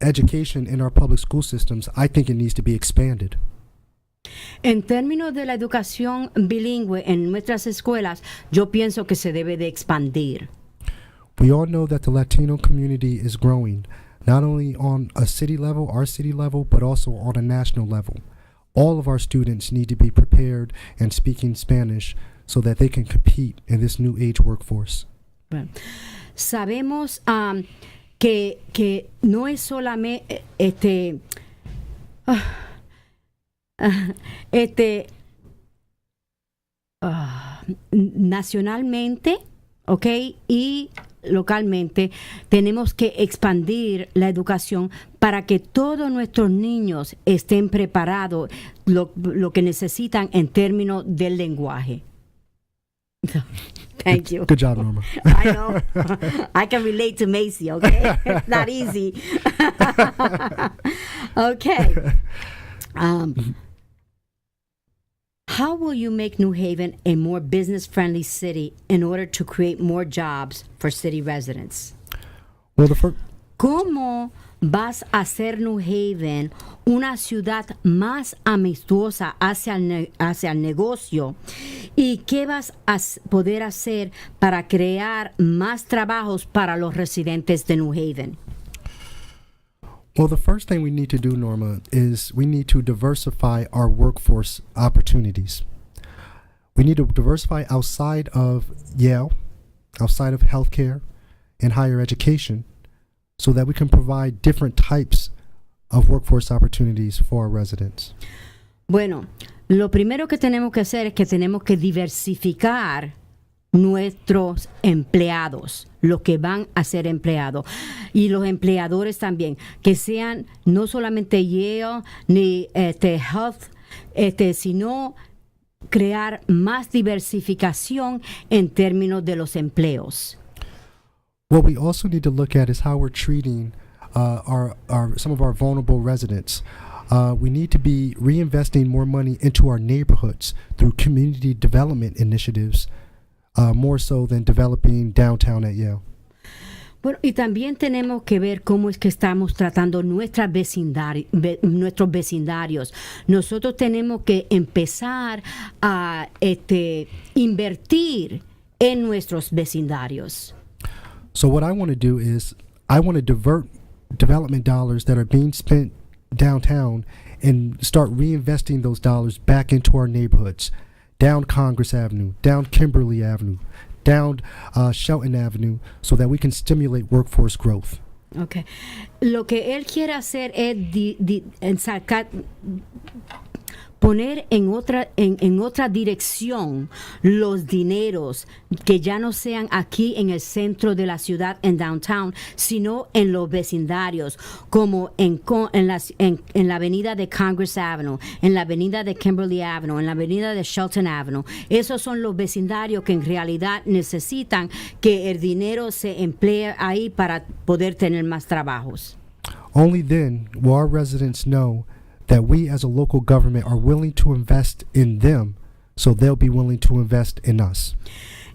education in our public school systems, I think it needs to be expanded. En términos de la educación bilingüe en nuestras escuelas, yo pienso que se debe de expandir. We all know that the Latino community is growing, not only on a city level, our city level, but also on a national level. All of our students need to be prepared and speaking Spanish so that they can compete in this new age workforce. Bueno, sabemos que no es solamente nacionalmente, ¿ok? Y localmente tenemos que expandir la educación para que todos nuestros niños estén preparados lo que necesitan en términos del lenguaje. Thank you. Good job, Norma. I know. I can relate to Macy, okay? It's not easy. Okay. How will you make New Haven a more business-friendly city in order to create more jobs for city residents? Well, the first. ¿Cómo vas a hacer New Haven una ciudad más amistosa hacia el negocio? ¿Y qué vas a poder hacer para crear más trabajos para los residentes de New Haven? Well, the first thing we need to do, Norma, is we need to diversify our workforce opportunities. We need to diversify outside of Yale, outside of healthcare and higher education, so that we can provide different types of workforce opportunities for our residents. Bueno, lo primero que tenemos que hacer es que tenemos que diversificar nuestros empleados, los que van a ser empleados, y los empleadores también, que sean no solamente Yale ni Health, sino crear más diversificación en términos de los empleos. What we also need to look at is how we're treating some of our vulnerable residents. We need to be reinvesting more money into our neighborhoods through community development initiatives, more so than developing downtown at Yale. Bueno, y también tenemos que ver cómo es que estamos tratando nuestros vecindarios. Nosotros tenemos que empezar a invertir en nuestros vecindarios. So what I want to do is I want to divert development dollars that are being spent downtown and start reinvesting those dollars back into our neighborhoods, down Congress Avenue, down Kimberly Avenue, down Shelton Avenue, so that we can stimulate workforce growth. Okay. Lo que él quiere hacer es poner en otra dirección los dineros que ya no sean aquí en el centro de la ciudad, en downtown, sino en los vecindarios, como en la avenida de Congress Avenue, en la avenida de Kimberly Avenue, en la avenida de Shelton Avenue. Esos son los vecindarios que en realidad necesitan que el dinero se emplee ahí para poder tener más trabajos. Only then will our residents know that we as a local government are willing to invest in them, so they'll be willing to invest in us.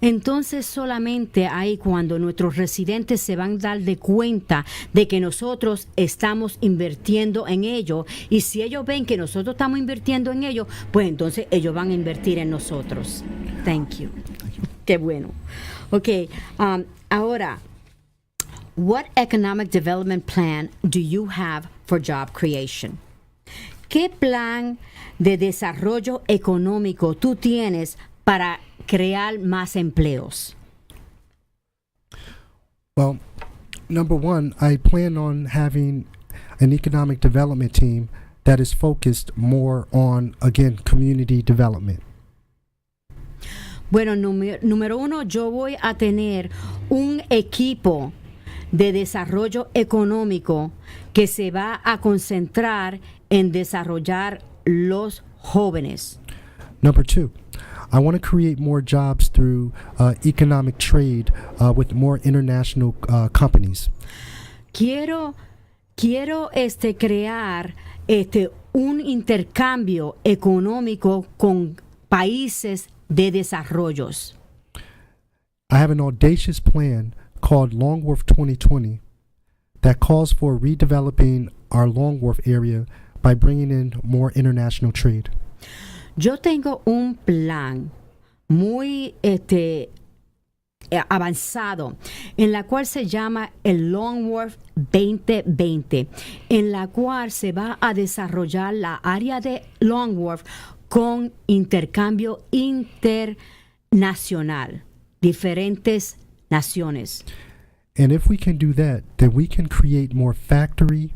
Entonces solamente ahí cuando nuestros residentes se van a dar de cuenta de que nosotros estamos invirtiendo en ellos, y si ellos ven que nosotros estamos invirtiendo en ellos, pues entonces ellos van a invertir en nosotros. Thank you. Qué bueno. Okay, ahora, what economic development plan do you have for job creation? ¿Qué plan de desarrollo económico tú tienes para crear más empleos? Well, number one, I plan on having an economic development team that is focused more on, again, community development. Bueno, número uno, yo voy a tener un equipo de desarrollo económico que se va a concentrar en desarrollar los jóvenes. Number two, I want to create more jobs through economic trade with more international companies. Quiero crear un intercambio económico con países de desarrollos. I have an audacious plan called Long Wharf 2020 that calls for redeveloping our Long Wharf area by bringing in more international trade. Yo tengo un plan muy avanzado en la cual se llama el Long Wharf 2020, en la cual se va a desarrollar la área de Long Wharf con intercambio internacional, diferentes naciones. And if we can do that, then we can create more factory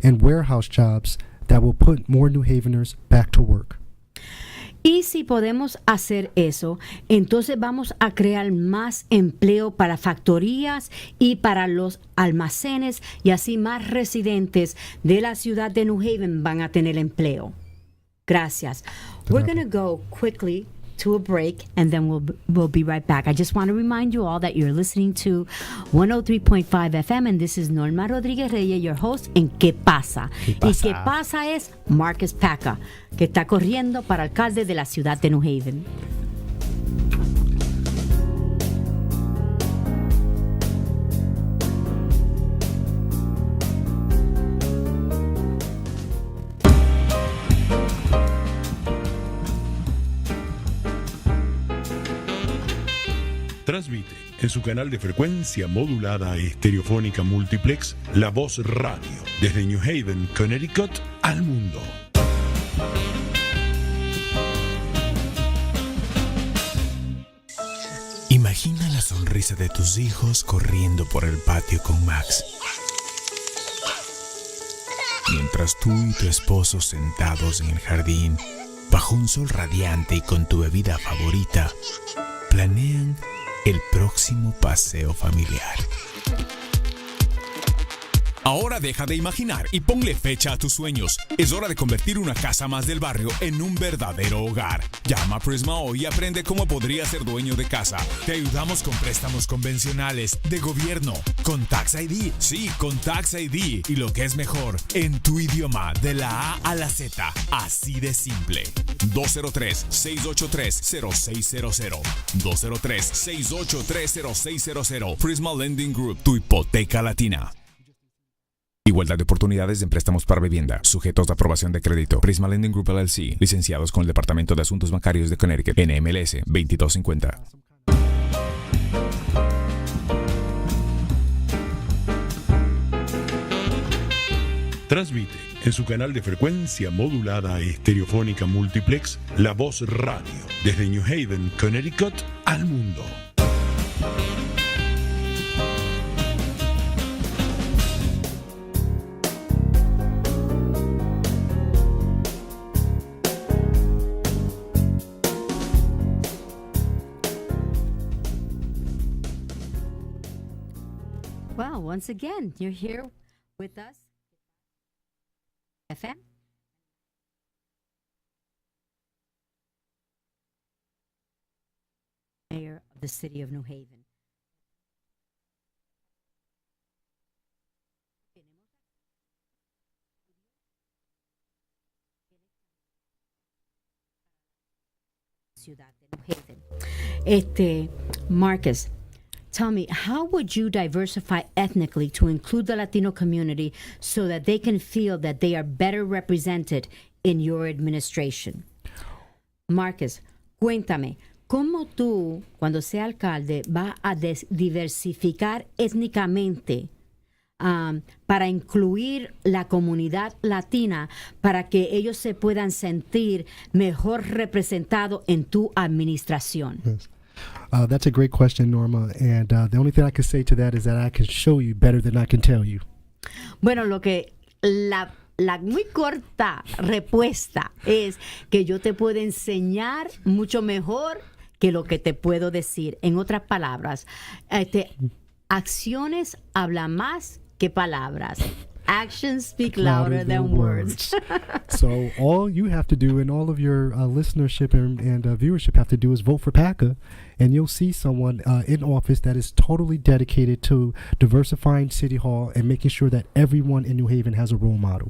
and warehouse jobs that will put more New Haveners back to work. Y si podemos hacer eso, entonces vamos a crear más empleo para factorías y para los almacenes, y así más residentes de la ciudad de New Haven van a tener empleo. Gracias. We're going to go quickly to a break, and then we'll be right back. I just want to remind you all that you're listening to 103.5 FM, and this is Norma Rodríguez-Reyes, your host en ¿Qué pasa? ¿Qué pasa? Y ¿Qué pasa? Es Marcus Paca, que está corriendo para alcalde de la ciudad de New Haven. Transmite en su canal de frecuencia modulada estereofónica multiplex La Voz Radio desde New Haven, Connecticut al mundo. Imagina la sonrisa de tus hijos corriendo por el patio con Max. Mientras tú y tu esposo sentados en el jardín, bajo un sol radiante y con tu bebida favorita, planean el próximo paseo familiar. Ahora deja de imaginar y ponle fecha a tus sueños. Es hora de convertir una casa más del barrio en un verdadero hogar. Llama a Prisma hoy y aprende cómo podría ser dueño de casa. Te ayudamos con préstamos convencionales, de gobierno, con Tax ID. Sí, con Tax ID. Y lo que es mejor, en tu idioma, de la A a la Z. Así de simple. 203-683-0600. 203-683-0600. Prisma Lending Group, tu hipoteca latina. Igualdad de oportunidades en préstamos para vivienda, sujetos de aprobación de crédito. Prisma Lending Group LLC, licenciados con el Departamento de Asuntos Bancarios de Connecticut, NMLS 2250. Transmite en su canal de frecuencia modulada estereofónica multiplex La Voz Radio desde New Haven, Connecticut al mundo. Well, once again, you're here with us. FM. Mayor of the city of New Haven. Ciudad de New Haven. Marcus, tell me, how would you diversify ethnically to include the Latino community so that they can feel that they are better represented in your administration? Marcus, cuéntame, ¿cómo tú, cuando sea alcalde, vas a diversificar étnicamente para incluir la comunidad latina para que ellos se puedan sentir mejor representados en tu administración? Yes. That's a great question, Norma. And the only thing I can say to that is that I can show you better than I can tell you. Bueno, la muy corta respuesta es que yo te puedo enseñar mucho mejor que lo que te puedo decir. En otras palabras, acciones hablan más que palabras. Actions speak louder than words. So all you have to do, and all of your listenership and viewership have to do, is vote for PACA, and you'll see someone in office that is totally dedicated to diversifying City Hall and making sure that everyone in New Haven has a role model.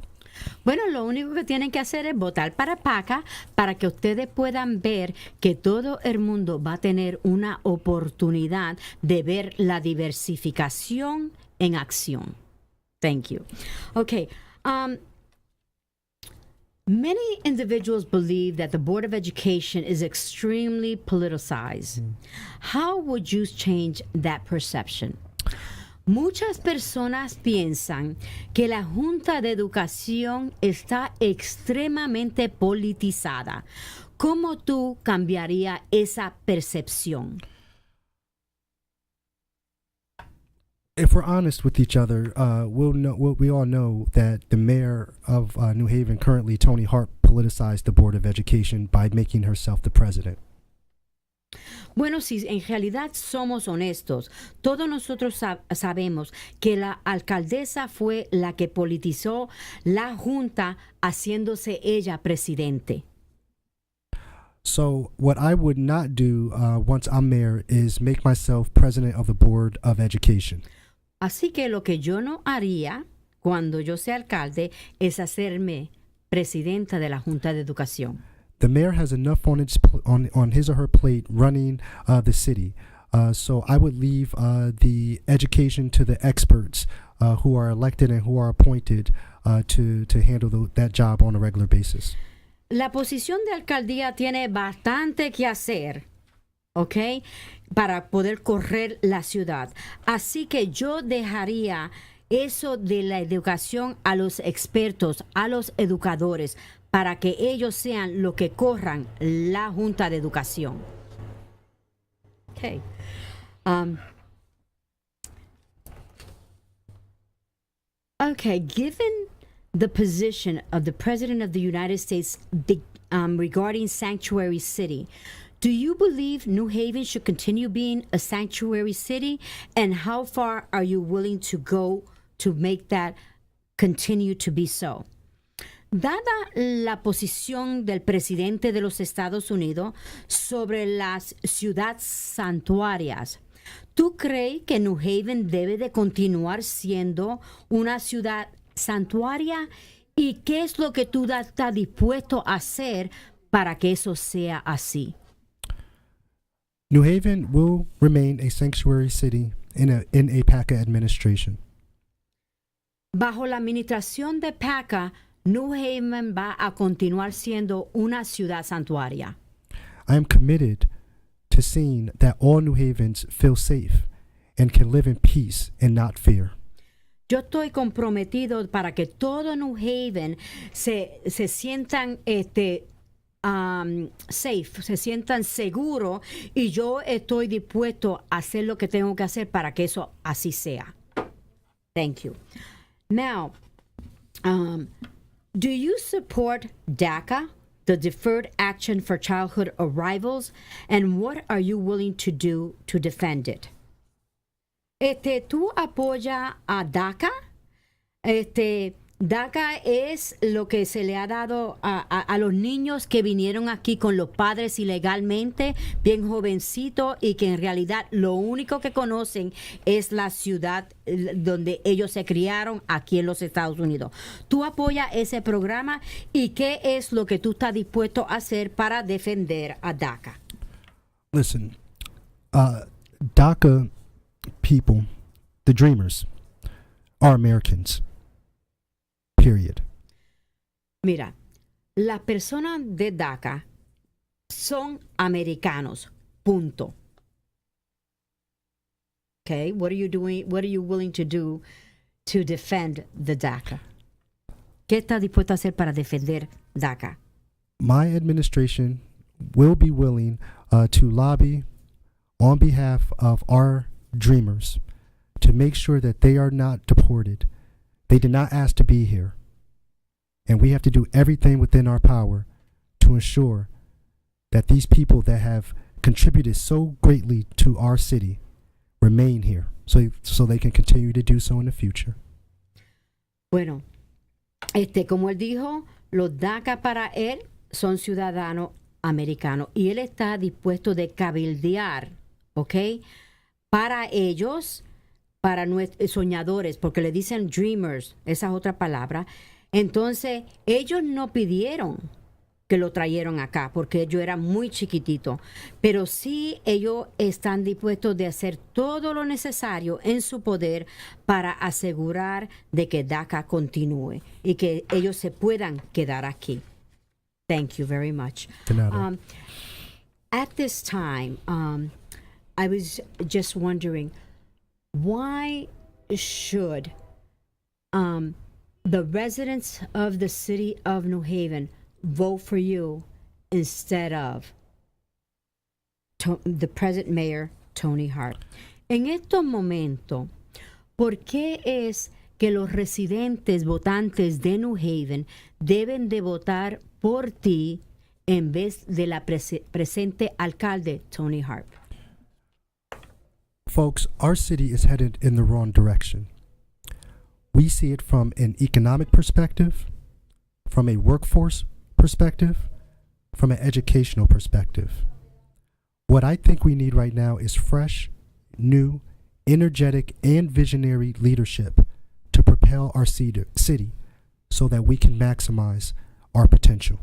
Bueno, lo único que tienen que hacer es votar para PACA para que ustedes puedan ver que todo el mundo va a tener una oportunidad de ver la diversificación en acción. Thank you. Okay. Many individuals believe that the Board of Education is extremely politicized. How would you change that perception? Muchas personas piensan que la Junta de Educación está extremadamente politizada. ¿Cómo tú cambiarías esa percepción? if we're honest with each other, we all know that the mayor of New Haven currently, Tony Hart, politicized the Board of Education by making herself the president. Bueno, si en realidad somos honestos, todos nosotros sabemos que la alcaldesa fue la que politizó la junta haciéndose ella presidente. So what I would not do once I'm mayor is make myself president of the Board of Education. Así que lo que yo no haría cuando yo sea alcalde es hacerme presidenta de la Junta de Educación. The mayor has enough on his or her plate running the city. So I would leave the education to the experts who are elected and who are appointed to handle that job on a regular basis. La posición de alcaldía tiene bastante que hacer, ¿ok? Para poder correr la ciudad. Así que yo dejaría eso de la educación a los expertos, a los educadores, para que ellos sean los que corran la Junta de Educación. Okay. Okay, given the position of the President of the United States regarding sanctuary city, do you believe New Haven should continue being a sanctuary city? And how far are you willing to go to make that continue to be so? Dada la posición del presidente de los Estados Unidos sobre las ciudades santuarias, ¿tú crees que New Haven debe de continuar siendo una ciudad santuaria? ¿Y qué es lo que tú estás dispuesto a hacer para que eso sea así? New Haven will remain a sanctuary city in a PACA administration. Bajo la administración de PACA, New Haven va a continuar siendo una ciudad santuaria. I am committed to seeing that all New Havens feel safe and can live in peace and not fear. Yo estoy comprometido para que todo New Haven se sientan safe, se sientan seguros, y yo estoy dispuesto a hacer lo que tengo que hacer para que eso así sea. Thank you. Now, do you support DACA, the Deferred Action for Childhood Arrivals, and what are you willing to do to defend it? ¿Tú apoyas a DACA? DACA es lo que se le ha dado a los niños que vinieron aquí con los padres ilegalmente, bien jovencitos, y que en realidad lo único que conocen es la ciudad donde ellos se criaron aquí en los Estados Unidos. ¿Tú apoyas ese programa y qué es lo que tú estás dispuesto a hacer para defender a DACA? Listen, DACA people, the dreamers, are Americans. Period. Mira, las personas de DACA son americanos. Punto. Okay, what are you doing? What are you willing to do to defend the DACA? ¿Qué está dispuesto a hacer para defender DACA? My administration will be willing to lobby on behalf of our dreamers to make sure that they are not deported. They did not ask to be here. And we have to do everything within our power to ensure that these people that have contributed so greatly to our city remain here so they can continue to do so in the future. Bueno, como él dijo, los DACA para él son ciudadanos americanos y él está dispuesto de cabildear, ¿ok? Para ellos, para nuestros soñadores, porque le dicen dreamers, esa es otra palabra. Entonces, ellos no pidieron que lo trajeron acá, porque ellos eran muy chiquititos, pero sí ellos están dispuestos de hacer todo lo necesario en su poder para asegurar de que DACA continúe y que ellos se puedan quedar aquí. Thank you very much. At this time, I was just wondering, why should the residents of the city of New Haven vote for you instead of the present mayor, Tony Hart? En estos momentos, ¿Por qué es que los residentes votantes de New Haven deben de votar por ti en vez de la presente alcalde Tony Harp? Folks, our city is headed in the wrong direction. We see it from an economic perspective, from a workforce perspective, from an educational perspective. What I think we need right now is fresh, new, energetic, and visionary leadership to propel our city so that we can maximize our potential.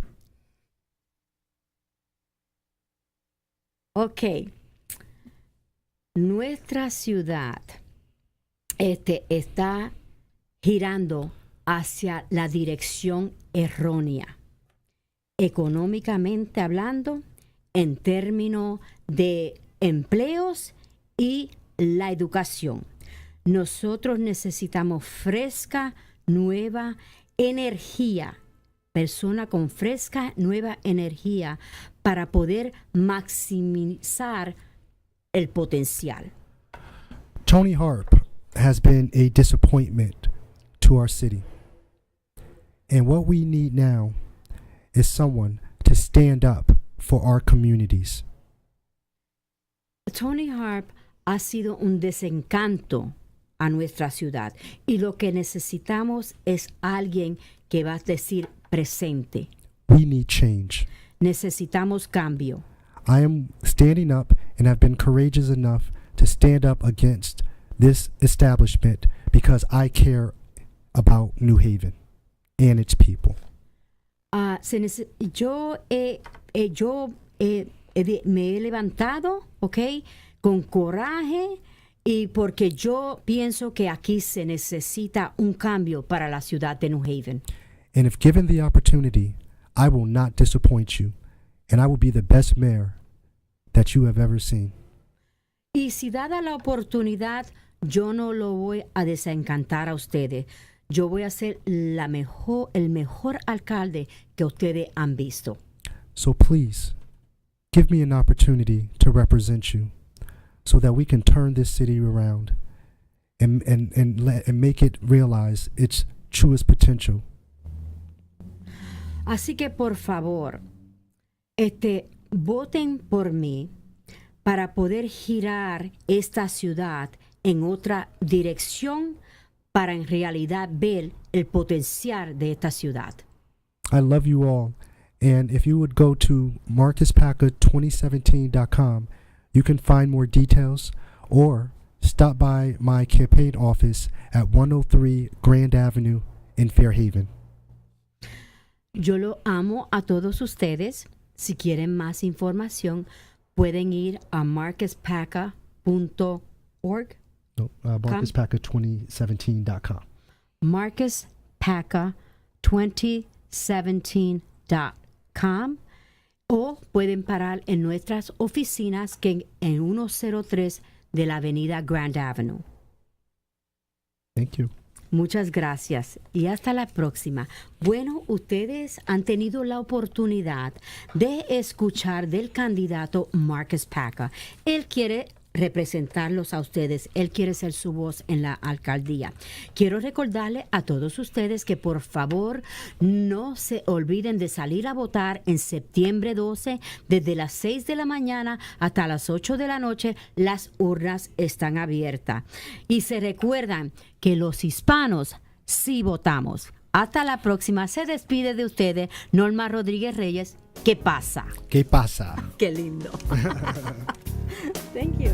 Ok. Nuestra ciudad está girando hacia la dirección errónea, económicamente hablando, en términos de empleos y la educación. Nosotros necesitamos fresca, nueva energía, persona con fresca, nueva energía para poder maximizar el potencial. Tony Harp has been a disappointment to our city. And what we need now is someone to stand up for our communities. Tony Harp ha sido un desencanto a nuestra ciudad y lo que necesitamos es alguien que va a decir presente. We need change. Necesitamos cambio. I am standing up and have been courageous enough to stand up against this establishment because I care about New Haven and its people. Me he levantado, ¿ok? Con coraje y porque yo pienso que aquí se necesita un cambio para la ciudad de New Haven. And if given the opportunity, I will not disappoint you, and I will be the best mayor that you have ever seen. Y si dada la oportunidad, yo no lo voy a desencantar a ustedes. Yo voy a ser el mejor alcalde que ustedes han visto. So please, give me an opportunity to represent you so that we can turn this city around and make it realize its truest potential. Así que por favor, voten por mí para poder girar esta ciudad en otra dirección para en realidad ver el potencial de esta ciudad. I love you all. And if you would go to marcuspacker2017.com, you can find more details or stop by my campaign office at 103 Grand Avenue in Fairhaven. Yo lo amo a todos ustedes. Si quieren más información, pueden ir a marcuspacker.org. No, marcuspacker2017.com. marcuspacker2017.com o pueden parar en nuestras oficinas que en 103 de la avenida Grand Avenue. Thank you. Muchas gracias y hasta la próxima. Bueno, ustedes han tenido la oportunidad de escuchar del candidato Marcus Packer. Él quiere representarlos a ustedes. Él quiere ser su voz en la alcaldía. Quiero recordarle a todos ustedes que por favor no se olviden de salir a votar en septiembre 12 desde las 6 de la mañana hasta las 8 de la noche. Las urnas están abiertas. Y se recuerdan que los hispanos sí votamos. Hasta la próxima. Se despide de ustedes Norma Rodríguez-Reyes. ¿Qué pasa? ¿Qué pasa? Qué lindo. Thank you.